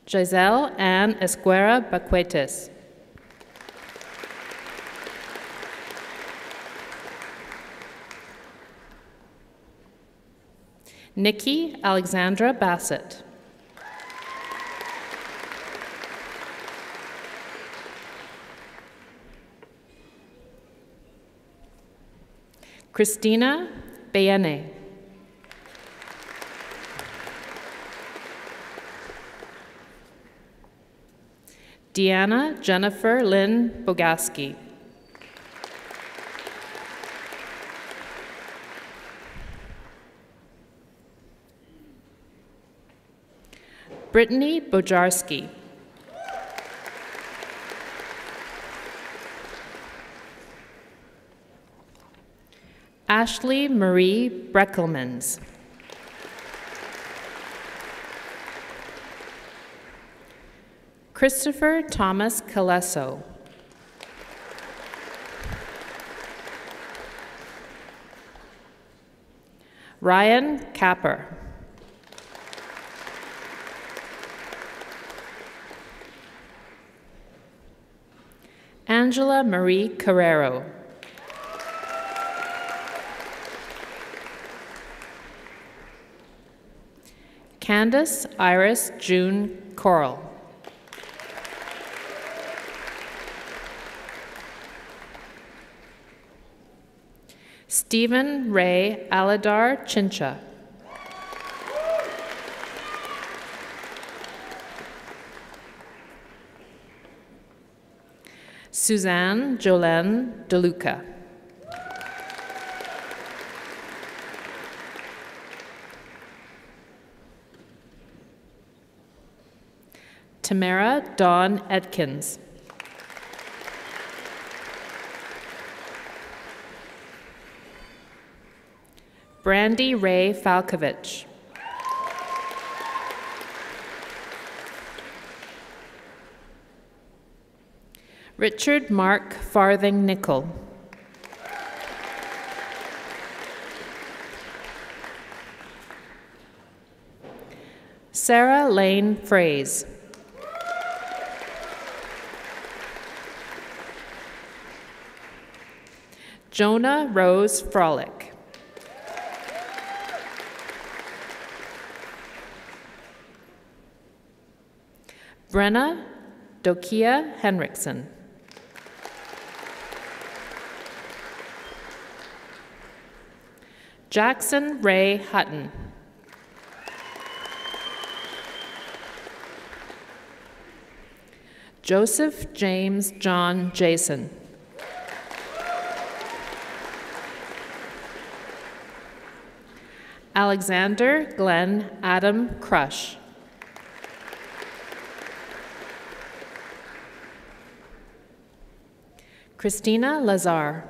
Giselle Ann Esquera Baquetes. Nikki Alexandra Bassett. Christina Bayene. Deanna Jennifer Lynn Bogaski. Brittany Bojarski. Ashley Marie Breckelmans. Christopher Thomas Calesso. Ryan Capper. Angela Marie Carrero. Candace Iris June Coral. Stephen Ray Aladar Chincha. Suzanne Jolene DeLuca. Tamara Dawn Edkins. Brandy Ray Falkovich. Richard Mark Farthing Nickel. Sarah Lane Fraze. Jonah Rose Frolick. Brenna Dokia Henriksen. Jackson Ray Hutton. Joseph James John Jason. Alexander Glenn Adam Crush. Christina Lazar.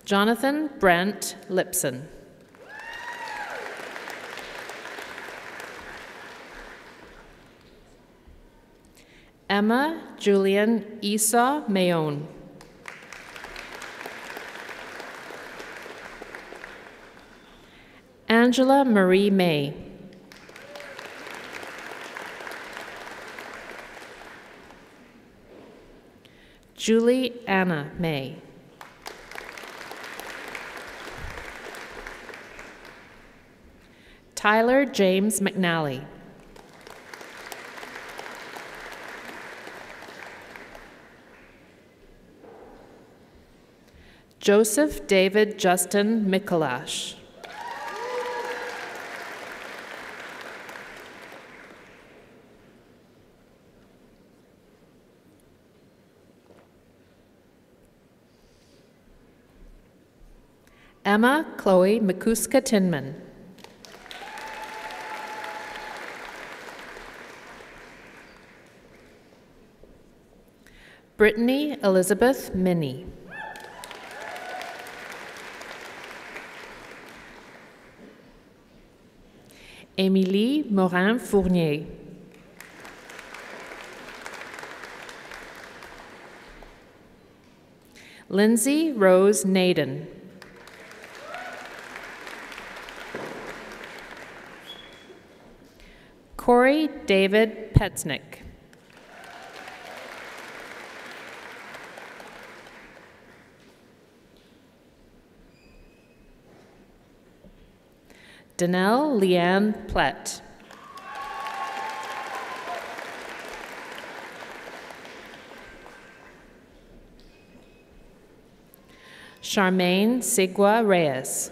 Jonathan Brent Lipson. Emma Julian Esau Mayone. Angela Marie May. Julie Anna May. Tyler James McNally. Joseph David Justin Mikolash. Emma Chloe Mikuska Tinman. Brittany Elizabeth Minnie. Émilie Morin-Fournier. Lindsay Rose Naden. Corey David Petznick. Danelle Leanne Plett. Charmaine Sigua Reyes.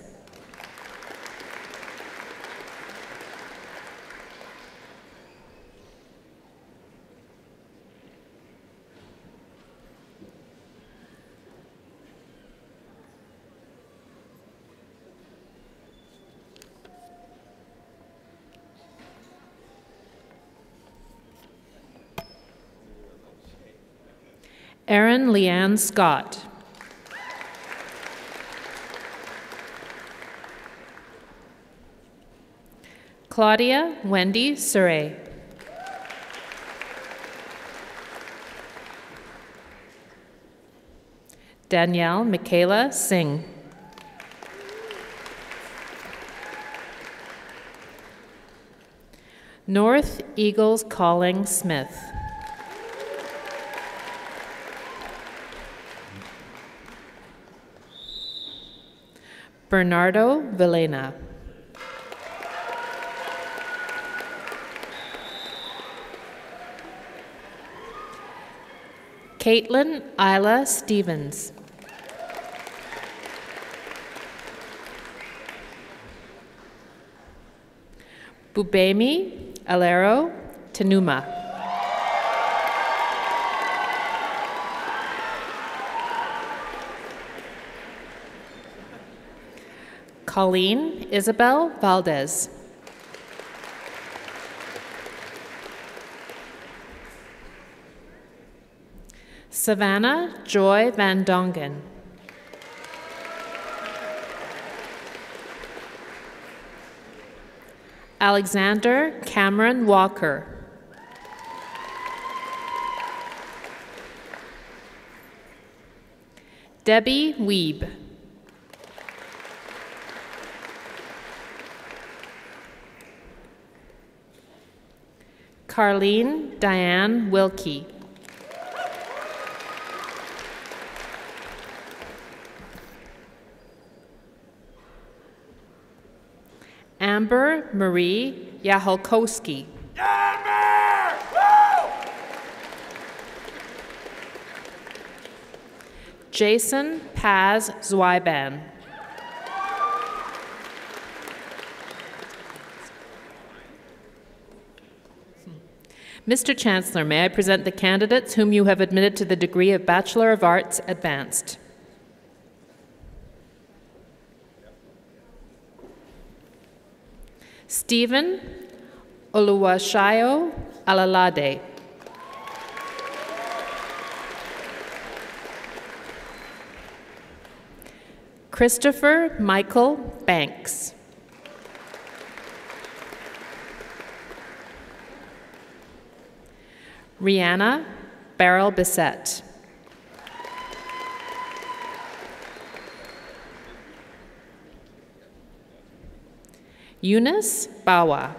Erin Leanne Scott. Claudia Wendy Surrey. Danielle Michaela Singh. North Eagles Calling Smith. Bernardo Villena. Caitlin Isla Stevens. Bubemi Alero Tenuma. Colleen Isabel Valdez. Savannah Joy Van Dongen. Alexander Cameron Walker. Debbie Weeb. Carlene Diane Wilkie. Amber Marie Yaholkowski. Jason Paz Zwyban. Mr. Chancellor, may I present the candidates whom you have admitted to the degree of Bachelor of Arts Advanced. Stephen Oluwaseyo Alalade. Christopher Michael Banks. Rihanna Beryl Bissett. Eunice Bawa.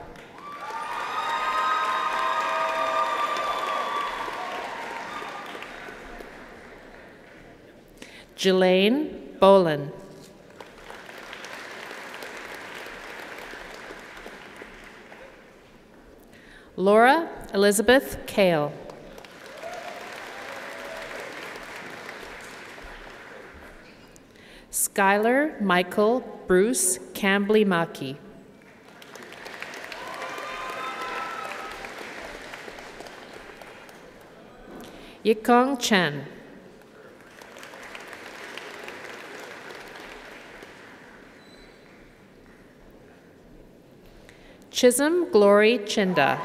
Jelaine Boland. Laura Elizabeth Kale. Skylar Michael Bruce Cambly-Maki. Yikong Chen. Chisholm Glory Chinda.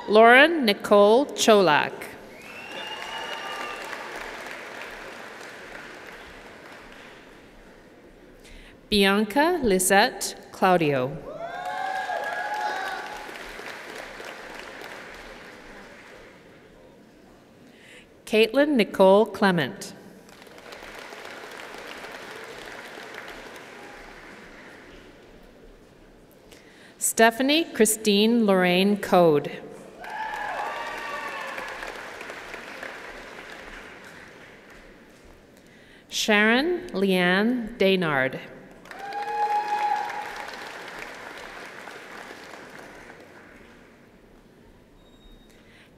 Lauren Nicole Cholak. Bianca Lisette Claudio. Caitlin Nicole Clement. Stephanie Christine Lorraine Code. Sharon Leanne Daynard.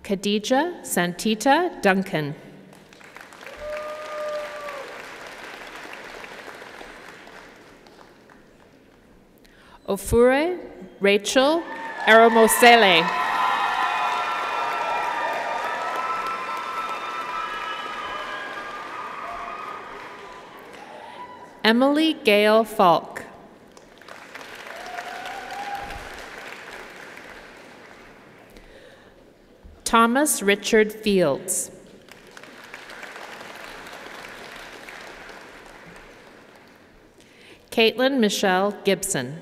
Khadija Santita Duncan. Ofure Rachel Eromosele. Emily Gail Falk. Thomas Richard Fields. Caitlin Michelle Gibson.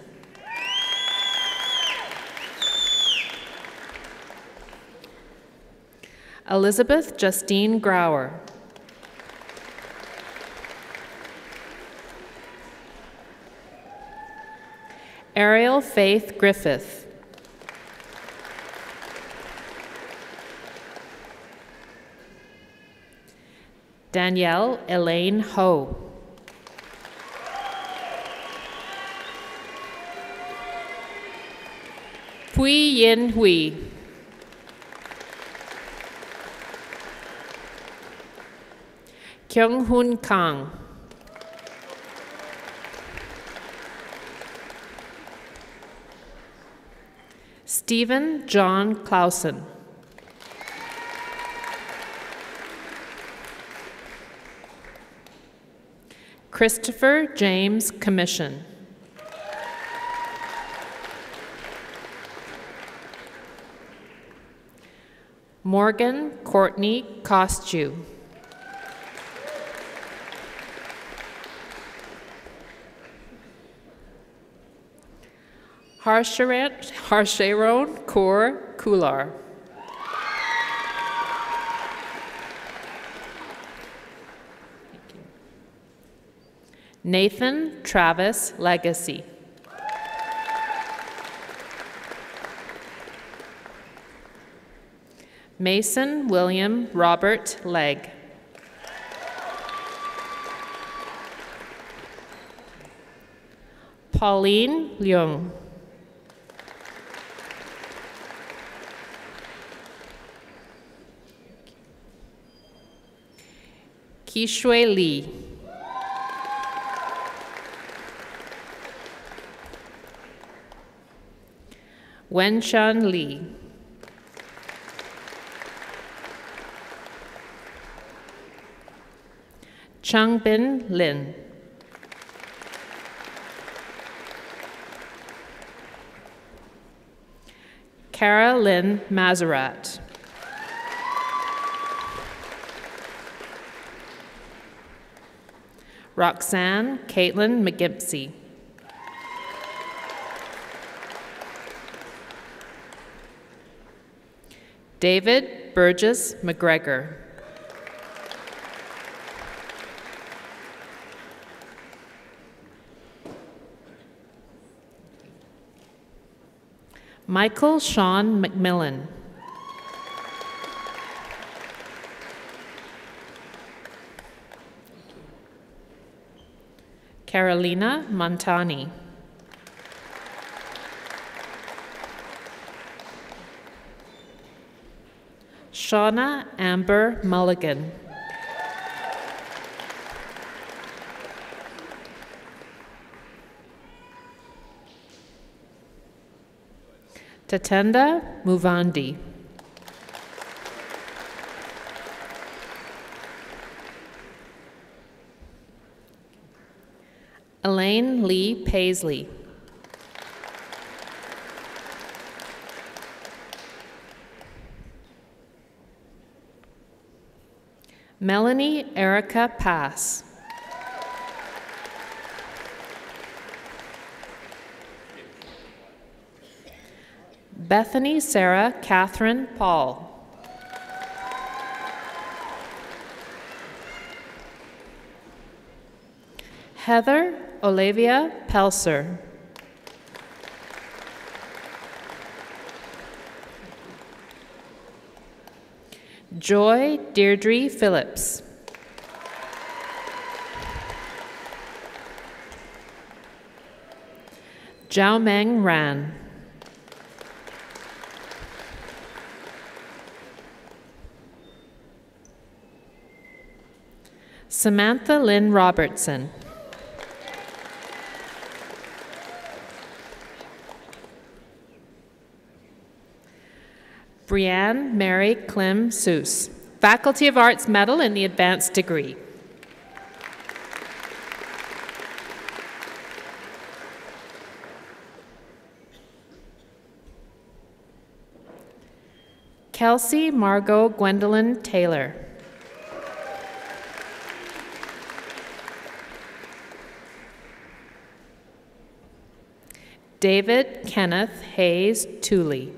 Elizabeth Justine Grauer. Ariel Faith Griffith. Danielle Elaine Ho. Pui Yin Hui. Kyung Hoon Kang. Stephen John Clausen. Christopher James Commission. Morgan Courtney Costew. Harsharon Kaur Kular. Nathan Travis Legacy. Mason William Robert Legg. Pauline Leung. Kishui Lee. Wenshan Lee. Changbin Lin. Cara Lynn Mazerat. Roxanne Caitlin McGimpsey. David Burgess McGregor. Michael Sean McMillan. Carolina Montani. Shauna Amber Mulligan. Tatenda Muvandi. Elaine Lee Paisley. Melanie Erica Pass. Bethany Sarah Catherine Paul. Heather Olivia Pelser. Joy Deirdre Phillips. Zhao Meng Ran. Samantha Lynn Robertson. Brianne Mary Clem Seuss, Faculty of Arts Medal in the Advanced Degree. Kelsey Margot Gwendolyn Taylor. David Kenneth Hayes Tooley.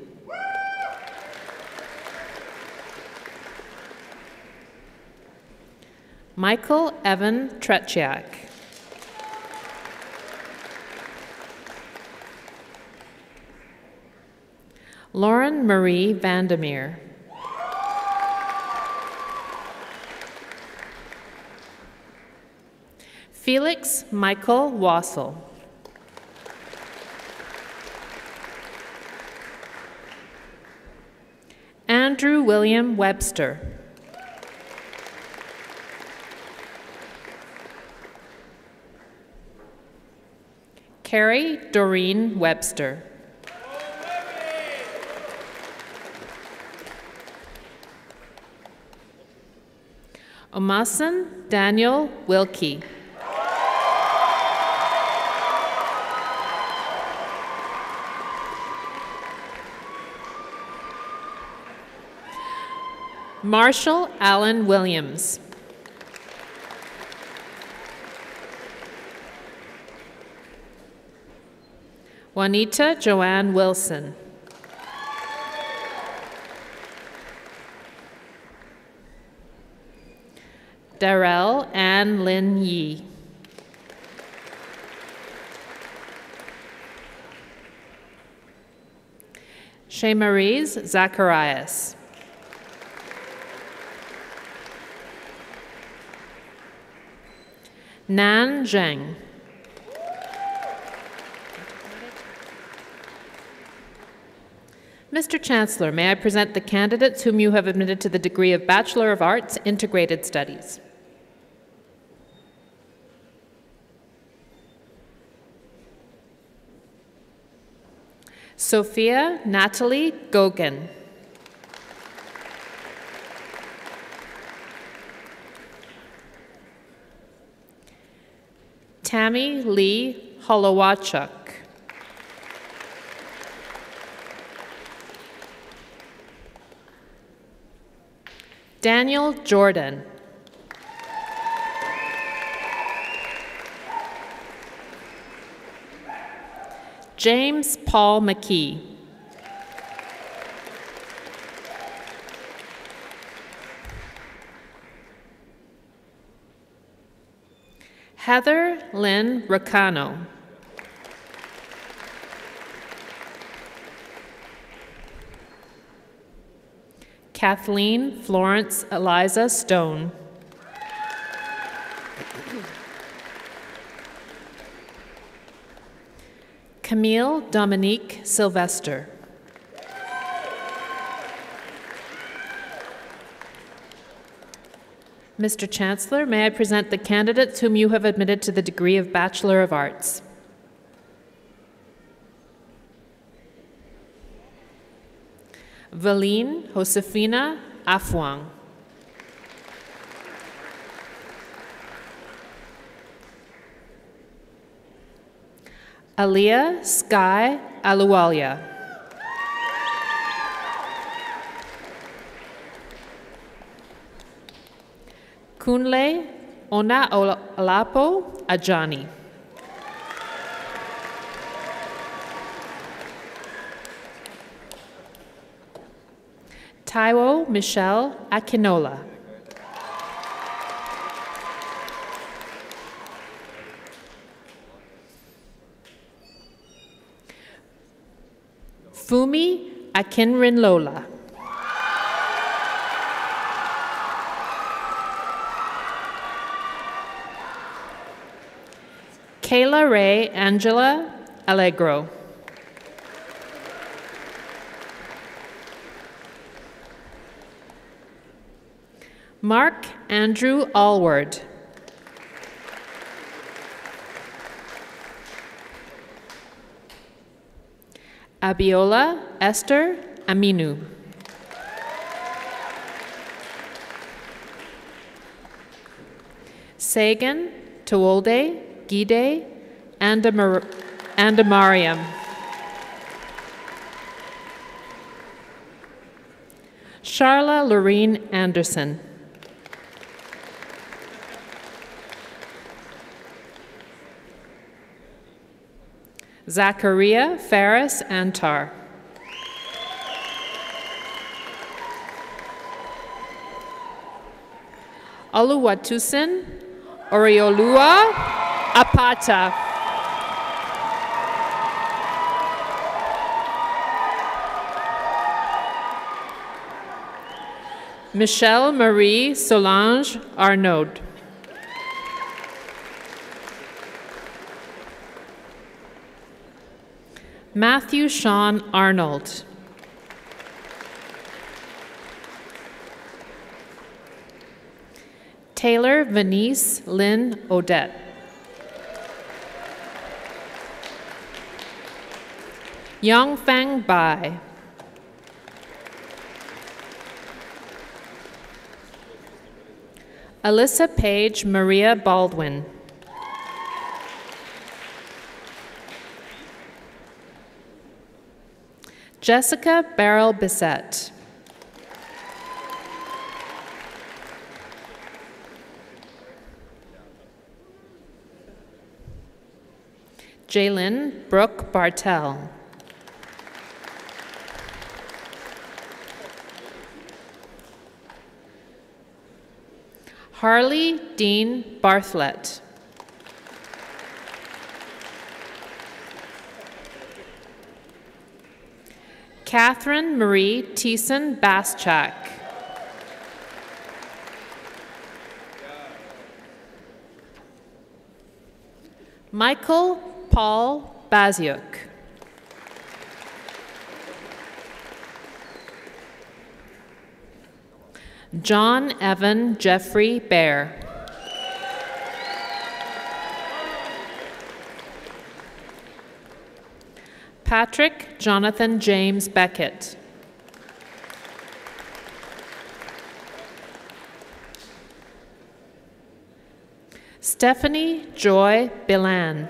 Michael Evan Tretiak. Lauren Marie Vandermeer. Felix Michael Wassel. Andrew William Webster. Carrie Doreen Webster. Omason Daniel Wilkie. Marshall Allen Williams. Juanita Joanne Wilson. Darrell Ann Lin Yee. Shemarise Zacharias. Nan Zheng. Mr. Chancellor, may I present the candidates whom you have admitted to the degree of Bachelor of Arts, Integrated Studies. Sophia Natalie Gogan. Tammy Lee Holowachuk. Daniel Jordan. James Paul McKee. Heather Lynn Racano. Kathleen Florence Eliza Stone. Camille Dominique Sylvester. Mr. Chancellor, may I present the candidates whom you have admitted to the degree of Bachelor of Arts. Valine Josefina Afuang. Aliyah Sky Aluwalia. Kunle Ona Olapo Ajani. Taiwo Michelle Akinola. Fumi Akinrin Lola. Kayla Ray Angela Allegro. Mark Andrew Allward. Abiola Esther Aminu. Sagan Tewolde Gide Andamariam. Charla Lorene Anderson. Zachariah Ferris Antar. Oluwatusin Oriolua Apata. Michelle Marie Solange Arnaud. Matthew Sean Arnold. Taylor Venice Lynn Odette. Yongfang Bai. Alyssa Page Maria Baldwin. Jessica Beryl Bissett. Jaylyn Brooke Bartell. Harley Dean Bartlett. Catherine Marie Thiessen Baschak. Michael Paul Baziuk. John Evan Jeffrey Bear. Patrick Jonathan James Beckett. Stephanie Joy Bilan.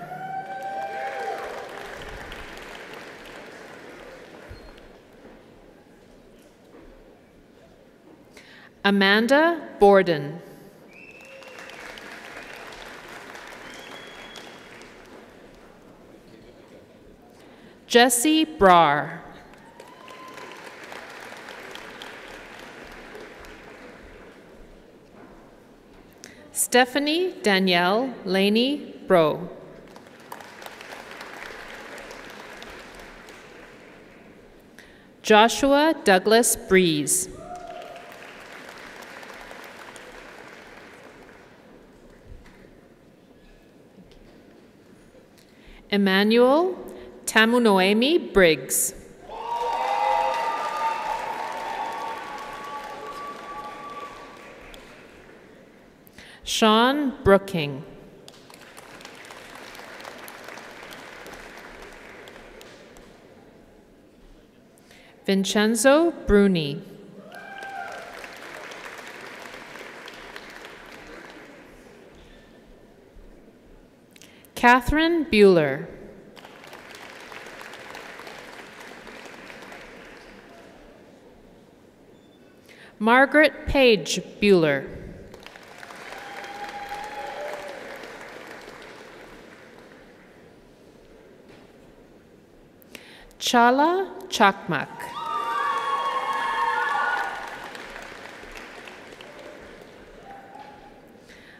Amanda Borden. Jesse Brar. Stephanie Danielle Laney Bro. Joshua Douglas Breeze. Emmanuel Tamunoemi Briggs. Sean Brooking. Vincenzo Bruni. Catherine Bueller. Margaret Page Bueller. Chala Chakmak.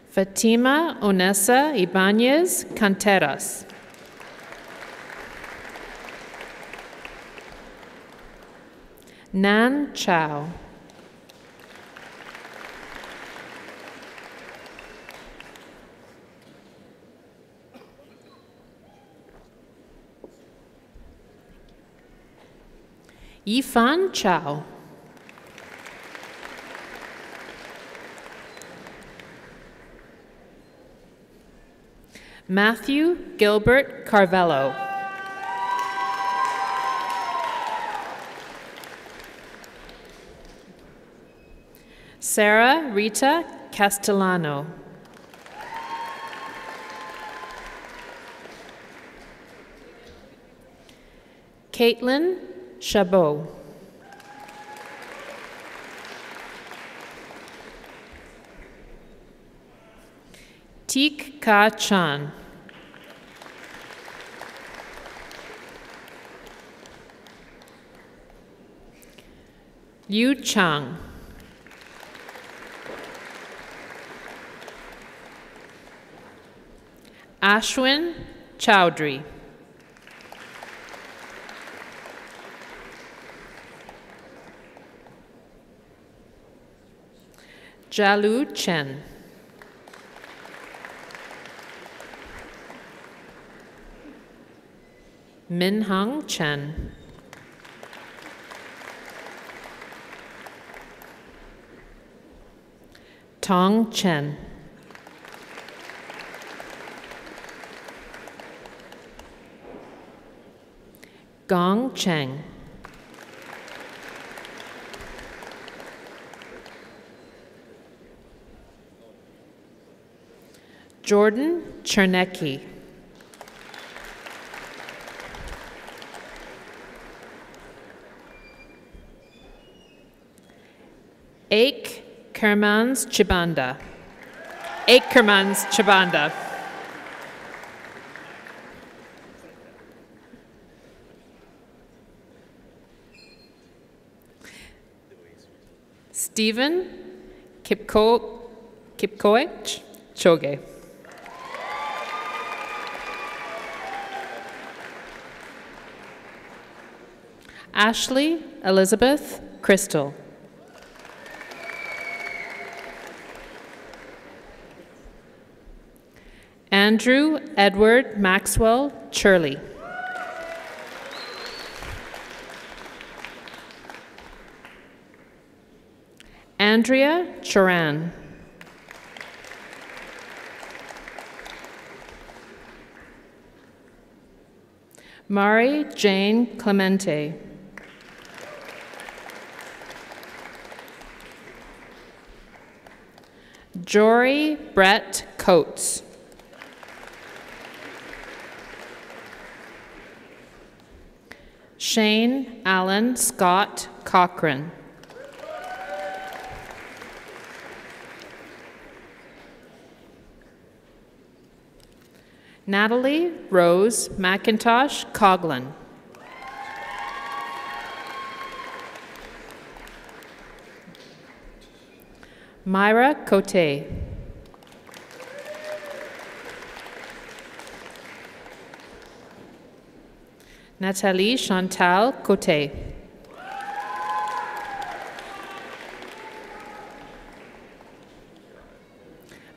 Fatima Onessa Ibanez Canteras. Nan Chow. Yifan Chow. Matthew Gilbert Carvello. Sarah Rita Castellano. Caitlin Chabot. Teek Ka Chan. Liu Chang. Ashwin Chowdhury. Jalu Chen. Minhang Chen. Tong Chen. Gong Cheng. Jordan Chernecki. Aik Kermans Chibanda. Aik Kermans Chibanda. Stephen Kipkoech Choge. Ashley Elizabeth Crystal. Andrew Edward Maxwell Churley. Andrea Choran. Mari Jane Clemente. Jory Brett Coates. Shane Allen Scott Cochran. Natalie Rose McIntosh Coughlin. Myra Cote. Nathalie Chantal Cote.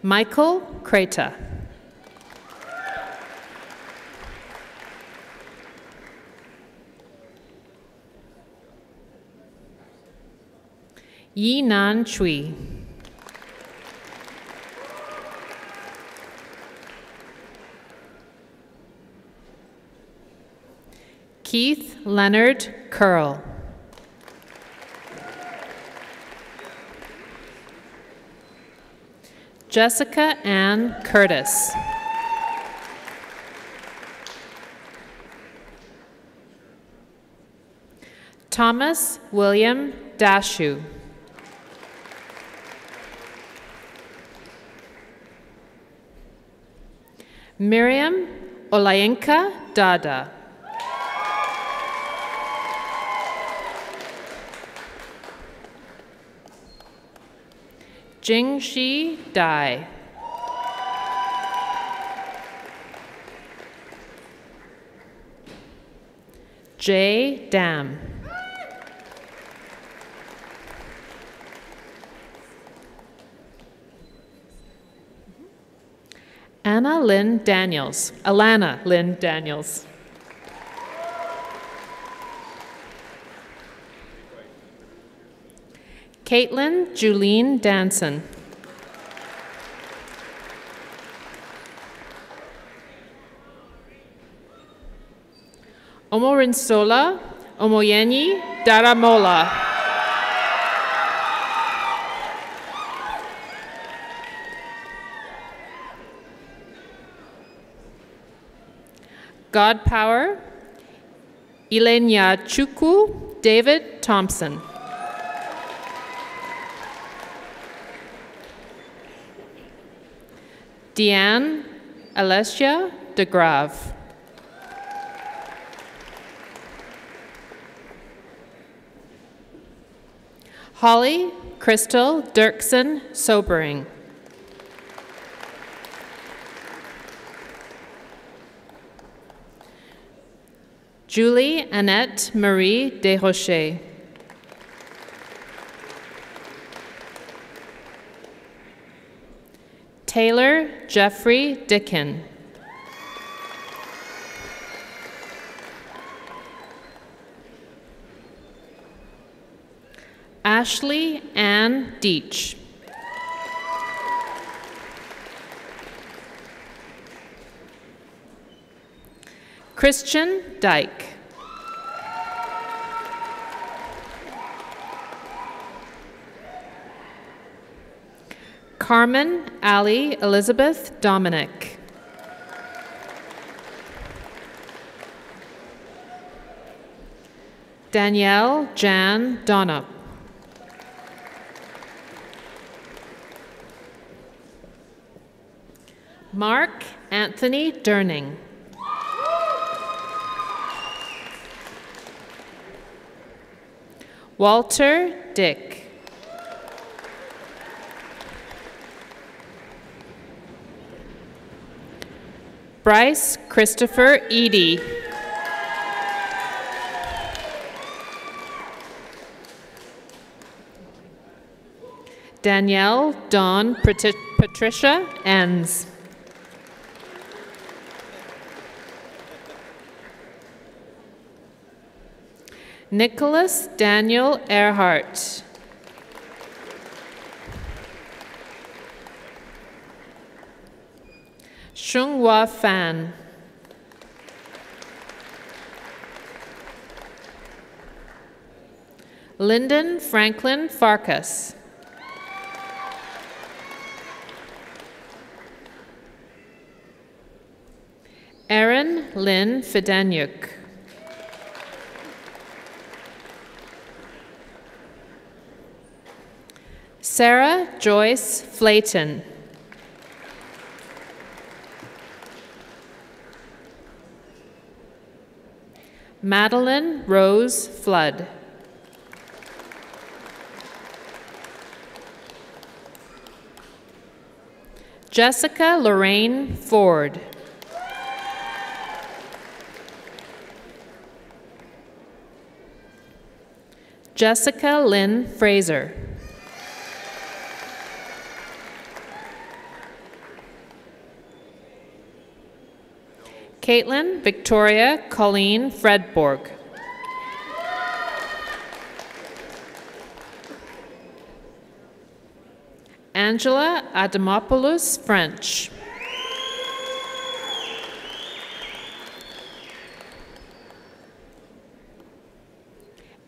Michael Creta. Yi Nan Chui. Keith Leonard Curl. Jessica Ann Curtis. Thomas William Dashu. Miriam Olayenka Dada. Jingxi Dai. Jay Dam. Anna Lynn Daniels. Alana Lynn Daniels. Caitlin Julene Danson. Omorinsola Omoyenyi Daramola. God Power Ilenya Chukwu David Thompson. Deanne Alessia DeGrave. Holly Crystal Dirksen Sobering. Julie Annette Marie Desrochers. Taylor Jeffrey Dickin. Ashley Ann Deach. Christian Dyke. Carmen Ali Elizabeth Dominic. Danielle Jan Donop. Mark Anthony Durning. Walter Dick. Bryce Christopher Eady. Danielle Dawn Patricia Enns. Nicholas Daniel Earhart. Shunghua Fan. Lyndon Franklin Farkas. Erin Lynn Fidenyuk. Sarah Joyce Flayton. Madeline Rose Flood. Jessica Lorraine Ford. Jessica Lynn Fraser. Caitlin Victoria Colleen Fredborg. Angela Adamopoulos French.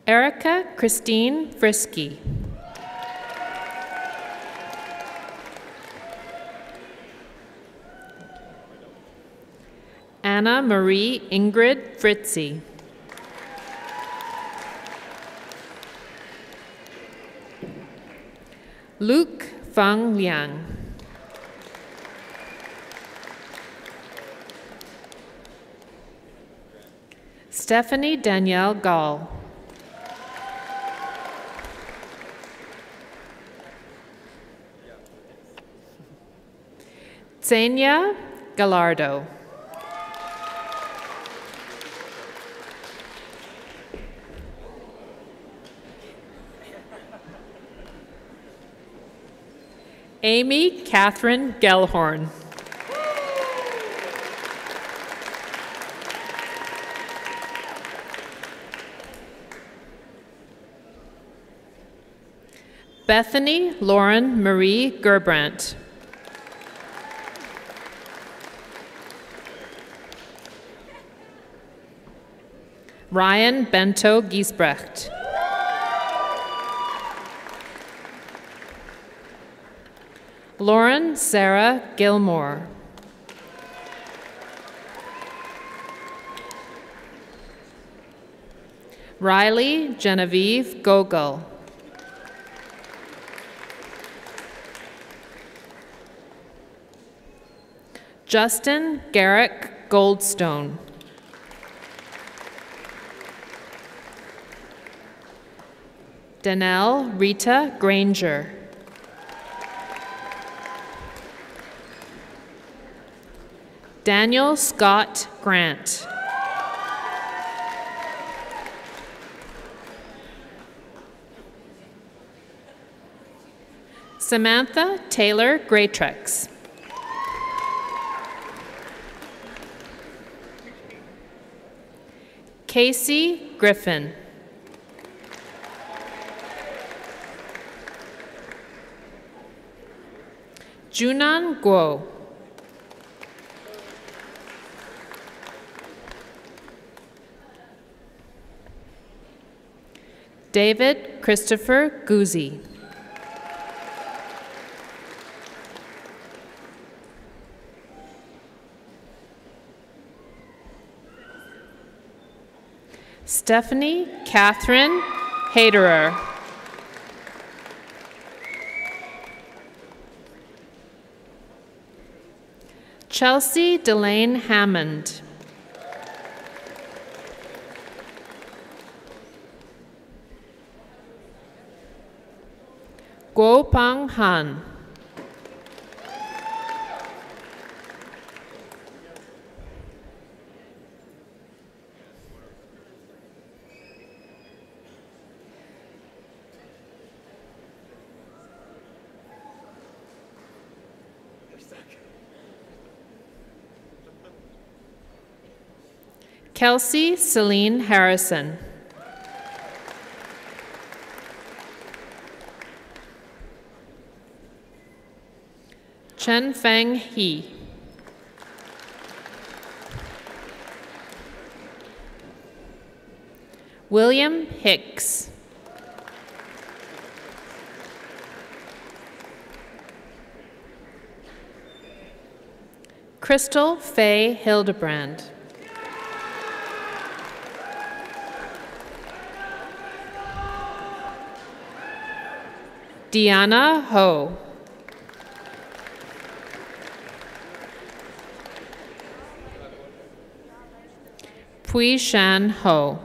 Erica Christine Frisky. Anna Marie Ingrid Fritzy. Luke Fang Liang. Stephanie Danielle Gall. Xenia Gallardo. Amy Catherine Gellhorn. Bethany Lauren Marie Gerbrandt. Ryan Bento Giesbrecht. Lauren Sarah Gilmore. Riley Genevieve Gogol. Justin Garrick Goldstone. Danelle Rita Granger. Daniel Scott Grant. Samantha Taylor Graytrex. Casey Griffin. Junan Guo. David Christopher Guzzi. Stephanie Catherine Haderer. Chelsea Delane Hammond. Guo Pang Han. Kelsey Celine Harrison. Chen Feng He. William Hicks. Crystal Faye Hildebrand. Deanna Ho. Pui Shan Ho.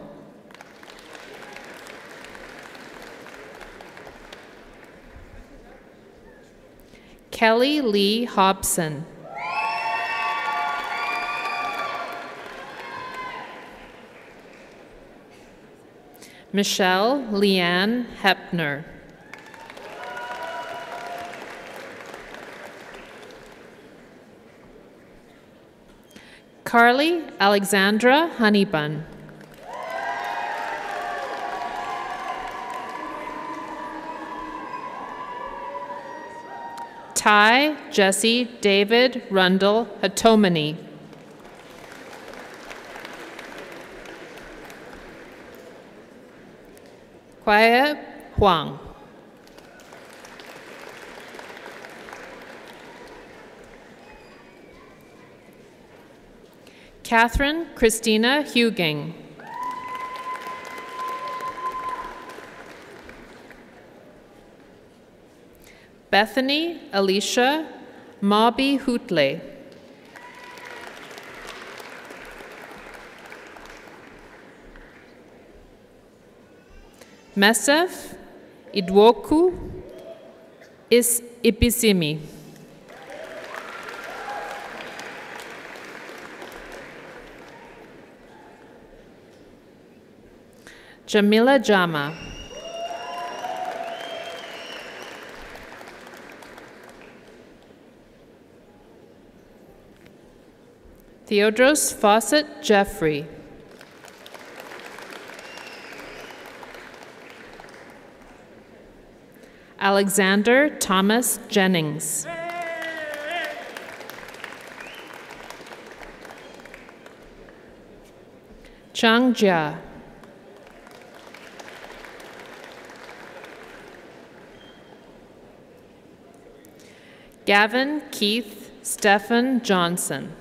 Kelly Lee Hobson. Michelle Leanne Hepner. Carly Alexandra Honeybun. Ty Jesse David Rundle Hatomani. Kwai Huang. Catherine Christina Huging. Bethany Alicia Mobby Hootley. Mesef Idwoku Is Ipisimi. Jamila Jama. Theodros Fawcett Jeffrey. Alexander Thomas Jennings. Chang Jia. Gavin Keith Stephen Johnson.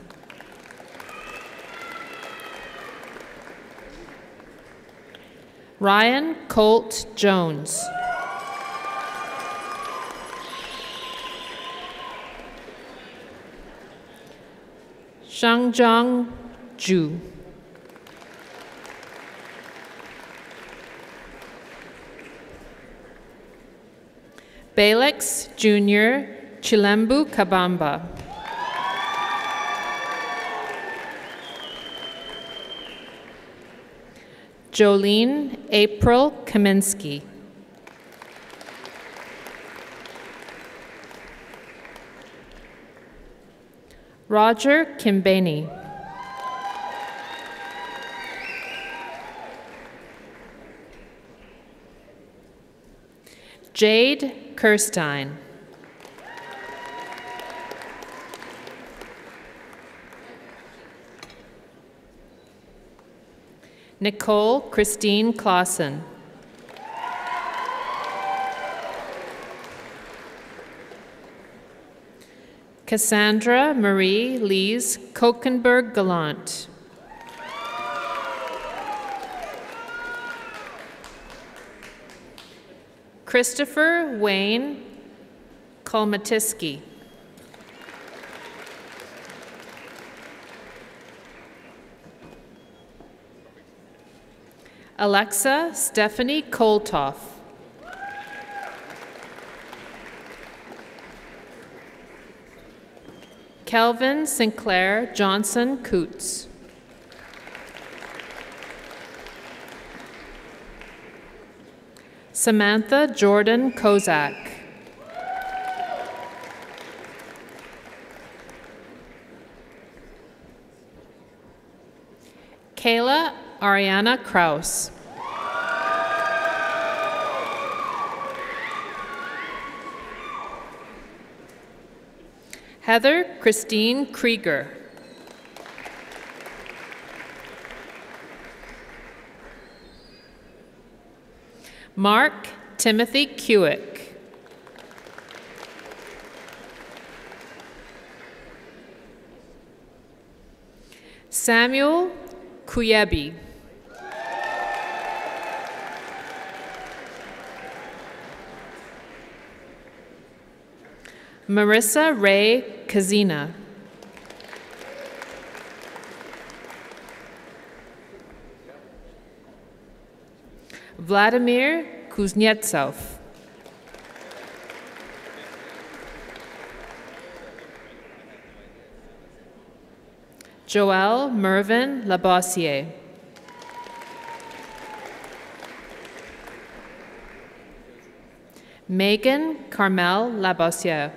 Ryan Colt Jones. Shangjiang Zhu. Balex Jr. Chilembu Kabamba. Jolene April Kaminsky. Roger Kimbeni. Jade Kirstein. Nicole Christine Clausen. Cassandra Marie Lise Kokenberg Gallant. Christopher Wayne Kolmatiski. Alexa Stephanie Koltoff. Kelvin Sinclair Johnson Coots. Samantha Jordan Kozak. Kayla Ariana Kraus. Heather Christine Krieger. Mark Timothy Kewick. Samuel Kuyebi. Marissa Ray Kazina. Vladimir Kuznetsov. Joelle Mervyn Labossiere. Megan Carmel Labossiere.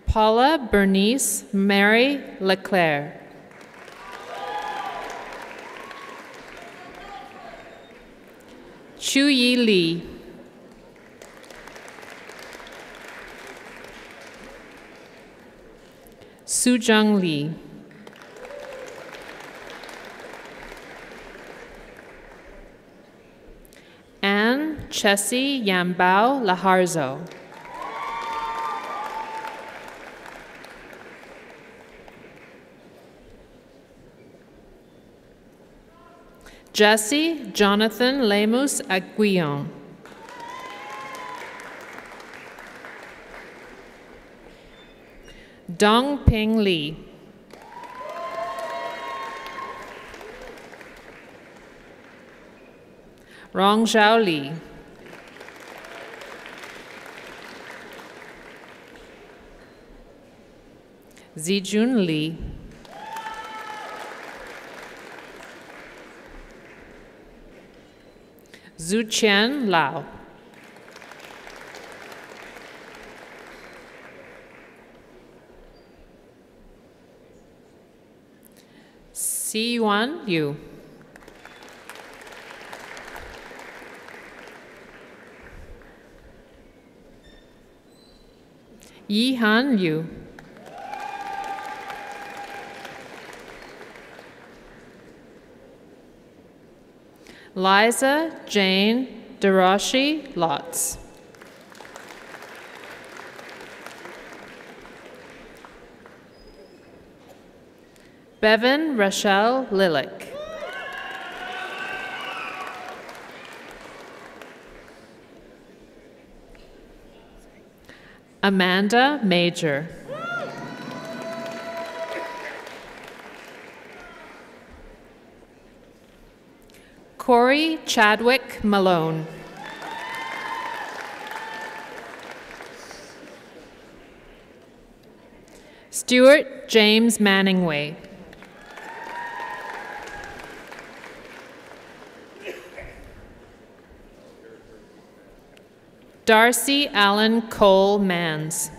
Paula Bernice Mary Leclerc. Chu Yi Lee. Sujung Lee. Anne Chessie Yambao Laharzo. Jesse Jonathan Lemus Aguillon. Dong Ping Lee. Rong Zhao Li. Zijun Li. Zuqian Lao. Si-Yuan Liu. Yi-Han Liu. Liza Jane Darashi Lotz. Bevan Rachel Lilick. Amanda Major. Corey Chadwick Malone. Stuart James Manningway. Darcy Allen Cole Mans.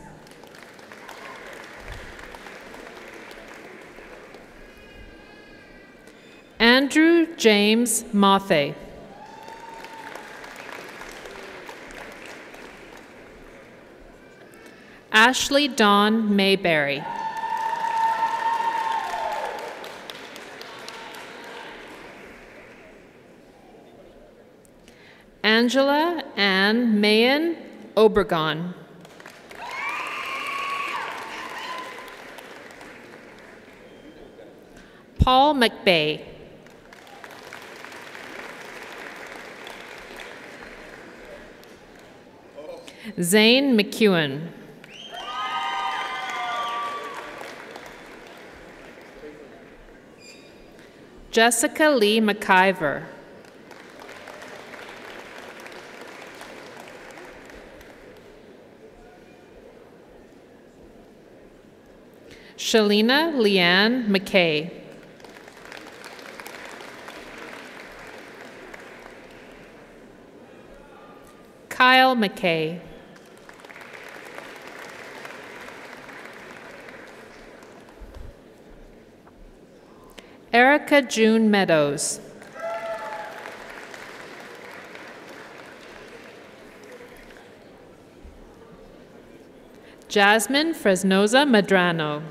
Andrew James Mothe. Ashley Dawn Mayberry. Angela Ann Mayen Obregon. Paul McBay. Zane McEwen. Jessica Lee McIver. Shalina Leanne McKay. Kyle McKay. Erica June Meadows. Jasmine Fresnoza Madrano.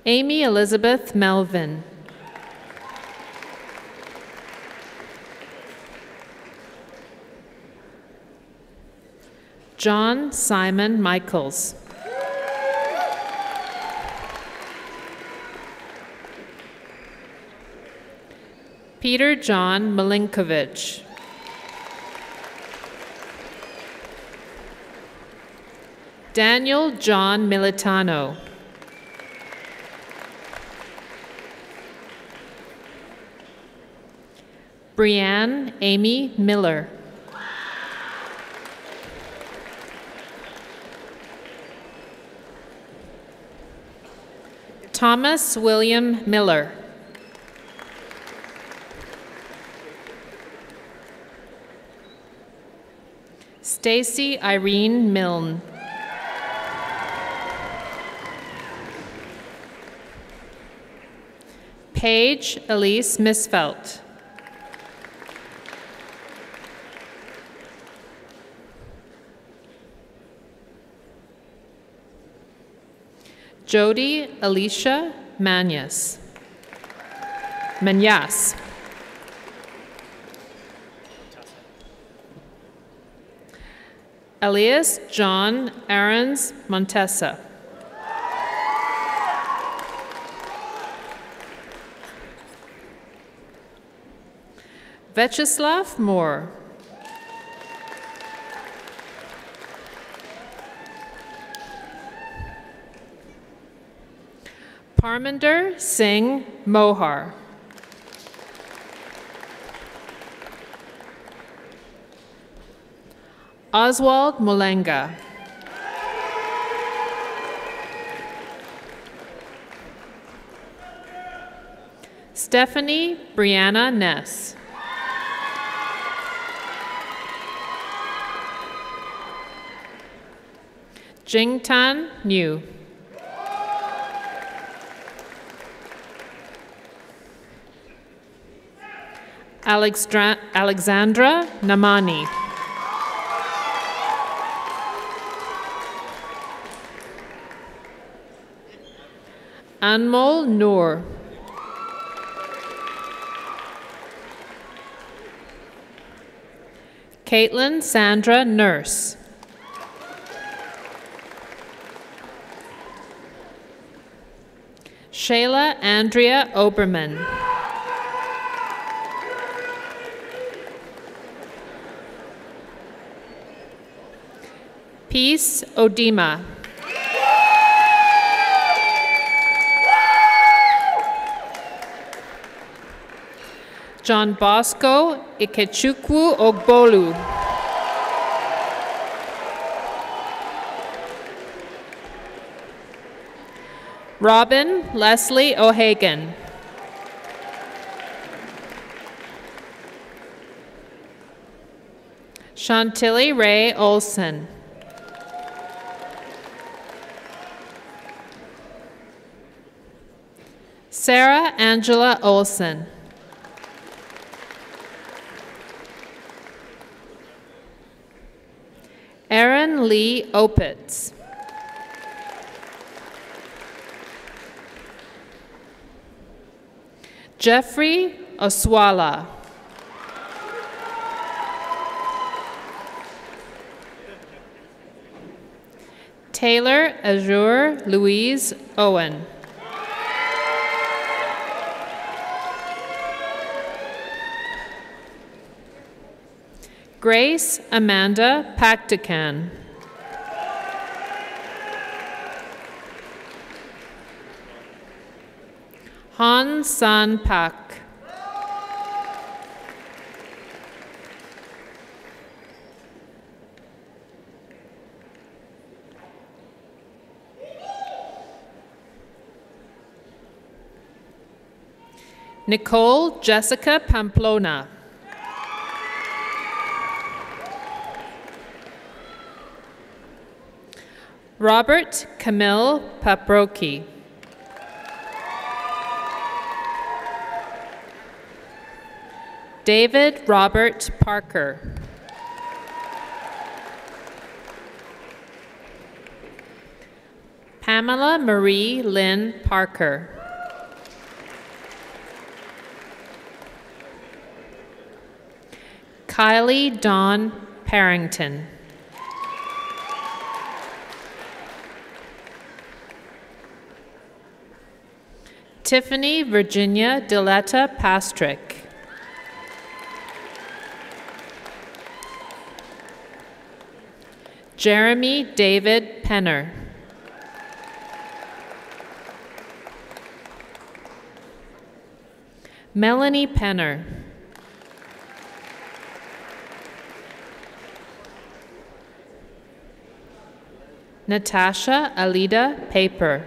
Amy Elizabeth Melvin. John Simon Michaels. Peter John Milinkovich. Daniel John Militano. Brianne Amy Miller. Thomas William Miller. Stacy Irene Milne. Paige Elise Misfelt. Jody Alicia Manyas. Elias John Aarons Montessa. Vyacheslav Moore. Parminder Singh Mohar. Oswald Mulenga. Stephanie Brianna Ness. Jingtan Niu. Alexandra Namani. Anmol Noor. Caitlin Sandra Nurse. Shayla Andrea Oberman. Peace Odima. John Bosco Ikechukwu Ogbolu. Robin Leslie O'Hagan. Chantilly Ray Olson. Sarah Angela Olson. Aaron Lee Opitz. Jeffrey Oswala. Taylor Azure Louise Owen. Grace Amanda Pactican. Han San Pak. Nicole Jessica Pamplona. Robert Camille Paprocki. David Robert Parker. Pamela Marie Lynn Parker. Kylie Dawn Parrington. Tiffany Virginia Diletta Pastrick. Jeremy David Penner. Melanie Penner. Natasha Alida Paper.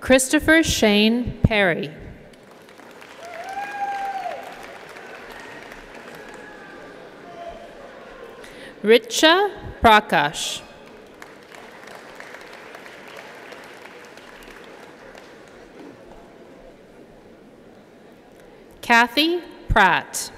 Christopher Shane Perry. Richa Prakash. Kathy Pratt.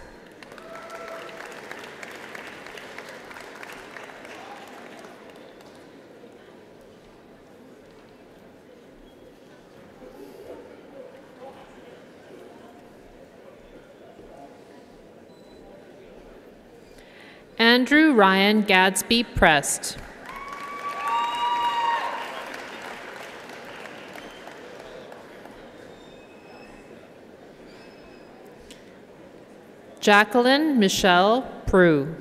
Andrew Ryan Gadsby Prest. Jacqueline Michelle Prue.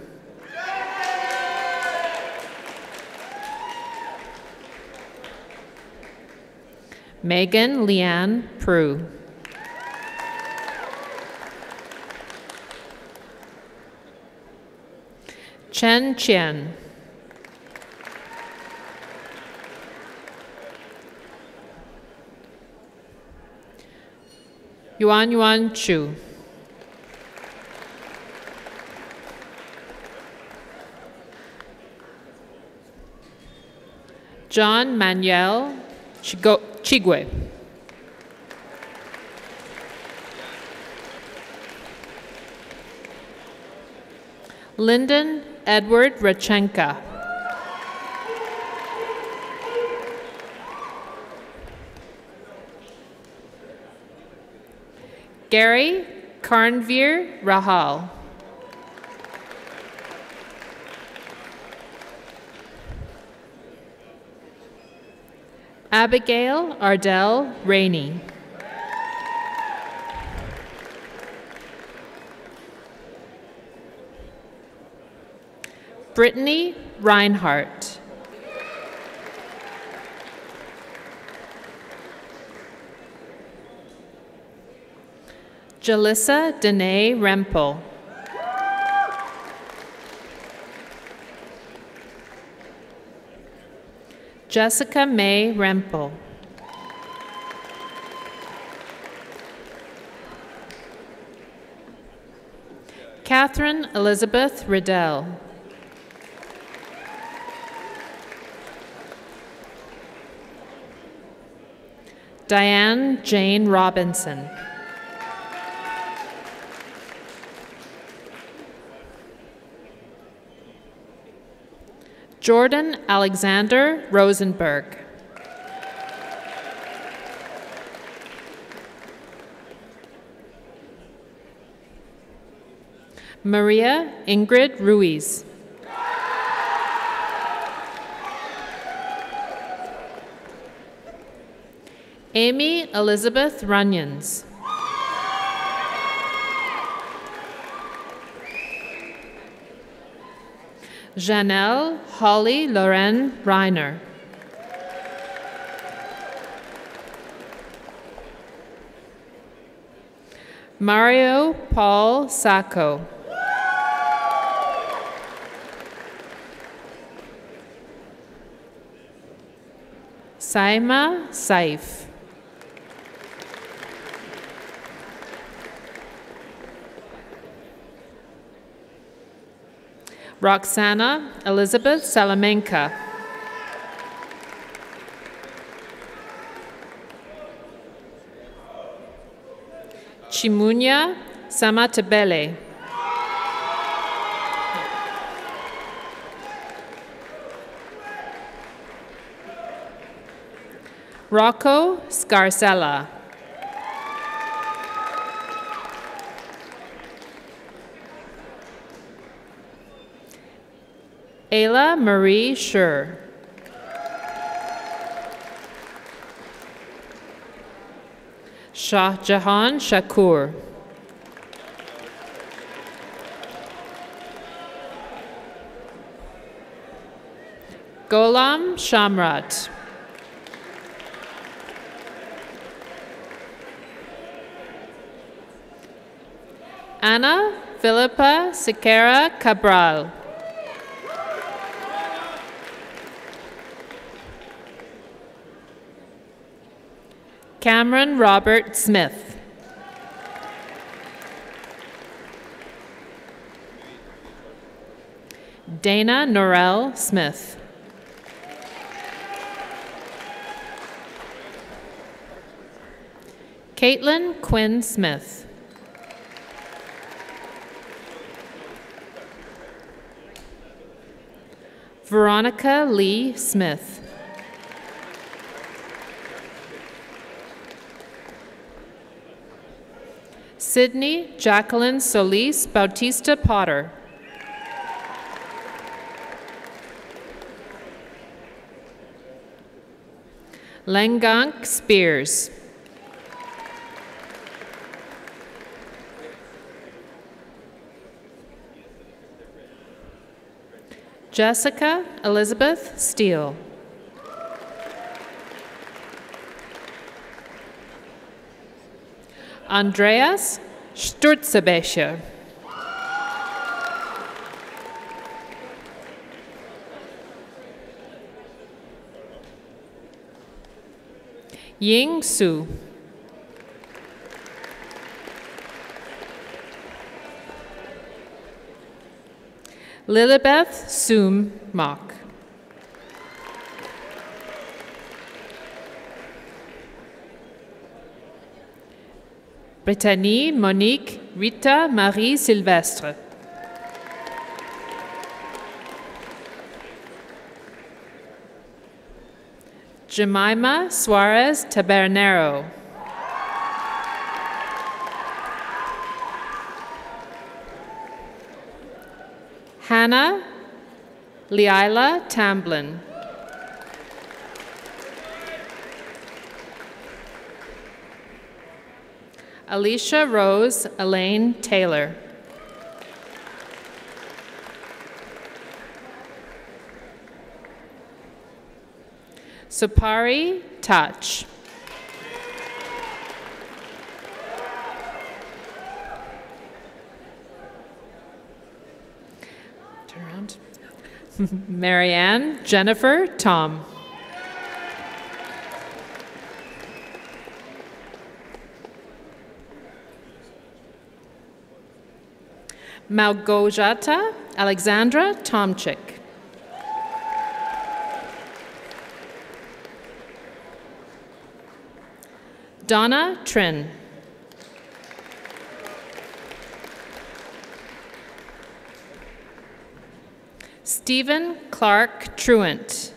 Megan Leanne Prue. Chen Qian. Yuan Chu. John Manuel Chigwe. Lyndon Edward Rachenka. Gary Karnveer Rahal. Abigail Ardell Rainey. Brittany Reinhardt. Jalissa Danae Rempel. Jessica May Rempel. Catherine Elizabeth Riddell. Diane Jane Robinson. Jordan Alexander Rosenberg. Maria Ingrid Ruiz. Amy Elizabeth Runyons. Janelle Holly Loren Reiner. Mario Paul Sacco. Saima Saif. Roxana Elizabeth Salamanca. Chimunya Samatabele. Rocco Scarcella. Ayla Marie Schur. Shah Jahan Shakur. Golam Shamrat. Ana Philippa Sequeira Cabral. Cameron Robert Smith. Dana Norell Smith. Caitlin Quinn Smith. Veronica Lee Smith. Sydney Jacqueline Solis Bautista Potter. Lengank Spears. Jessica Elizabeth Steele. Andreas Sturzebecher. Ying Su. Lilibeth Soom Mock. Brittany Monique Rita Marie Sylvestre. Jemima Suarez Tabernero. Hannah Leila Tamblin. Alicia Rose Elaine Taylor. Supari Touch. Turn around. Marianne Jennifer Tom. Malgorzata Alexandra Tomczyk. Donna Trin. Stephen Clark Truant.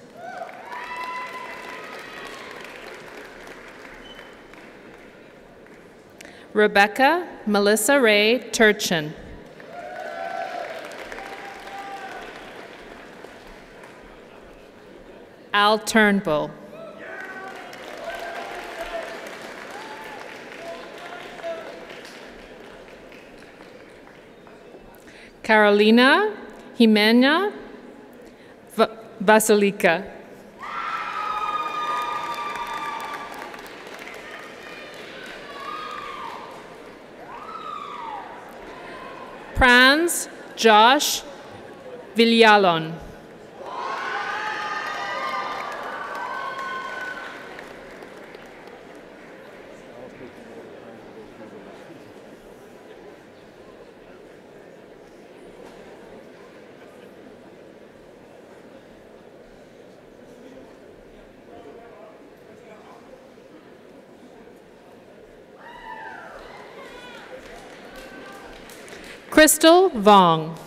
Rebecca Melissa Ray Turchin. Al Turnbull. Carolina Jimena Vasilika. Franz Josh Villalon. Crystal Vong.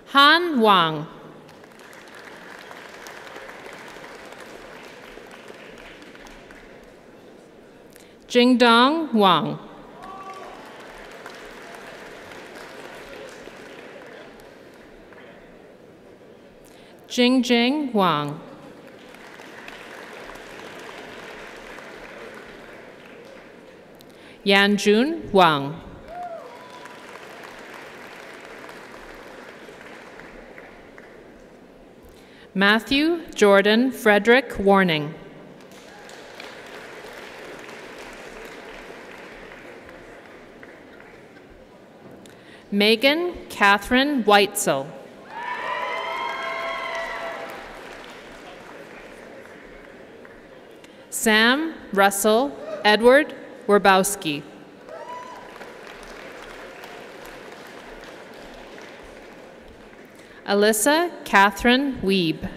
Han Wang. Jingdong Wang. Jingjing Wang. Yanjun Wang. Matthew Jordan Frederick Warning. Megan Catherine Weitzel. Sam Russell Edward Werbowski. Alyssa Catherine Wiebe.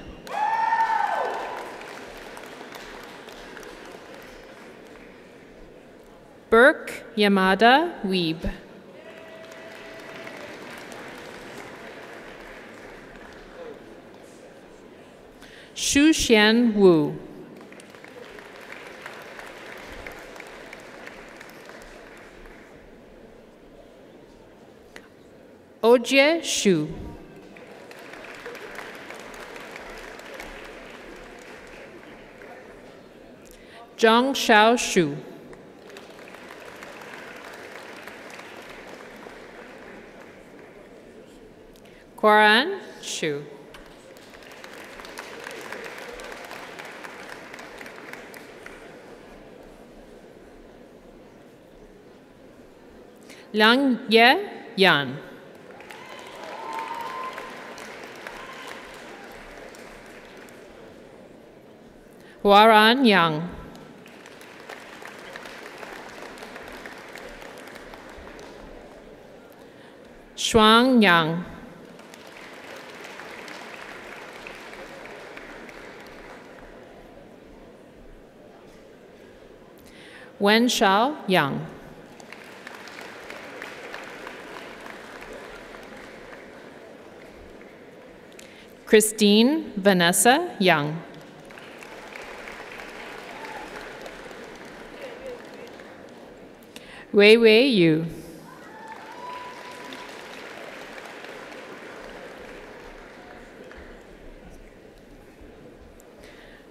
Burke Yamada Wiebe. Shu Xian Wu. Ojie Shu. Zhang Xiao Shu. Quoran Shu. Liang Ye Yan. Huaran Yang. Shuang Yang. Wen Shao Yang. Christine Vanessa Young. Wei Wei Yu.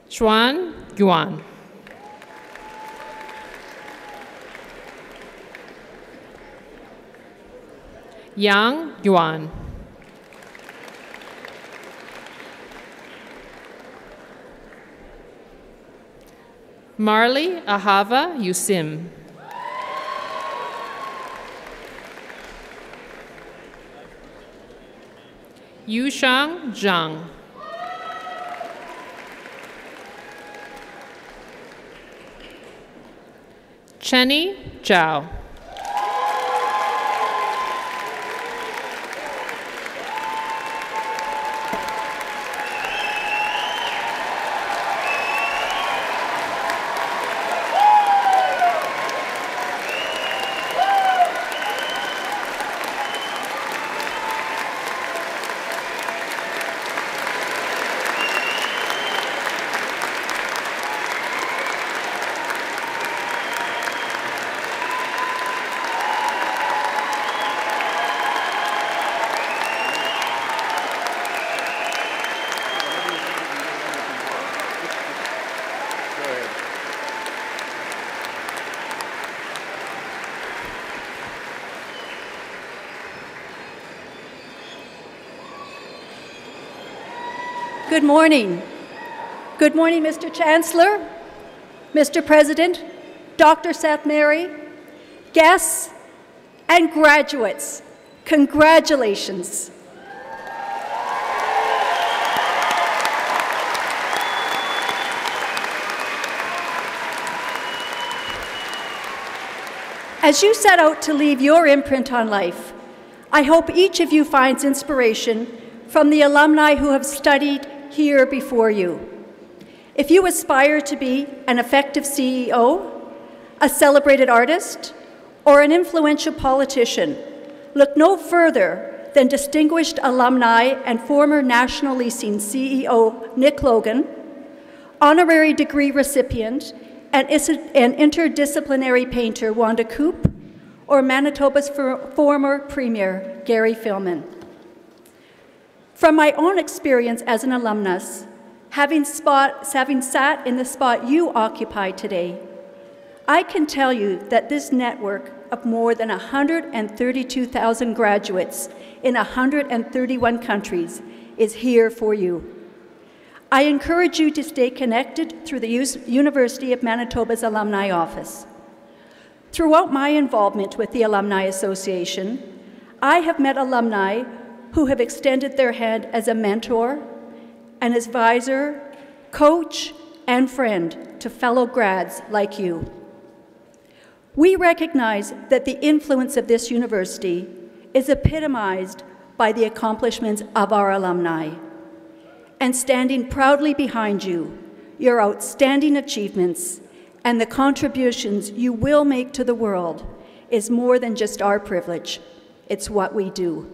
Xuan Yuan. Yang Yuan. Marley Ahava Yusim. Yushang Zhang. Chenny Zhao. Good morning. Good morning, Mr. Chancellor, Mr. President, Dr. Seth Mary, guests, and graduates. Congratulations. As you set out to leave your imprint on life, I hope each of you finds inspiration from the alumni who have studied here before you. If you aspire to be an effective CEO, a celebrated artist, or an influential politician, look no further than distinguished alumni and former National Leasing CEO Nick Logan, honorary degree recipient and interdisciplinary painter Wanda Coop, or Manitoba's former Premier Gary Filmon. From my own experience as an alumnus, having sat in the spot you occupy today, I can tell you that this network of more than 132,000 graduates in 131 countries is here for you. I encourage you to stay connected through the University of Manitoba's Alumni Office. Throughout my involvement with the Alumni Association, I have met alumni who have extended their hand as a mentor, an advisor, coach, and friend to fellow grads like you. We recognize that the influence of this university is epitomized by the accomplishments of our alumni. And standing proudly behind you, your outstanding achievements and the contributions you will make to the world is more than just our privilege. It's what we do.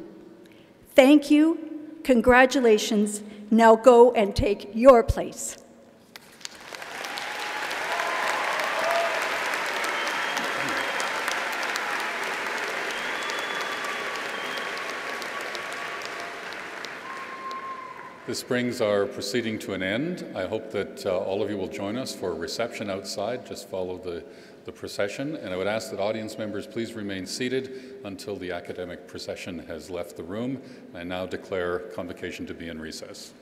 Thank you, congratulations, now go and take your place. This brings our proceeding to an end. I hope that all of you will join us for a reception outside. Just follow the procession. And I would ask that audience members please remain seated until the academic procession has left the room. I now declare convocation to be in recess.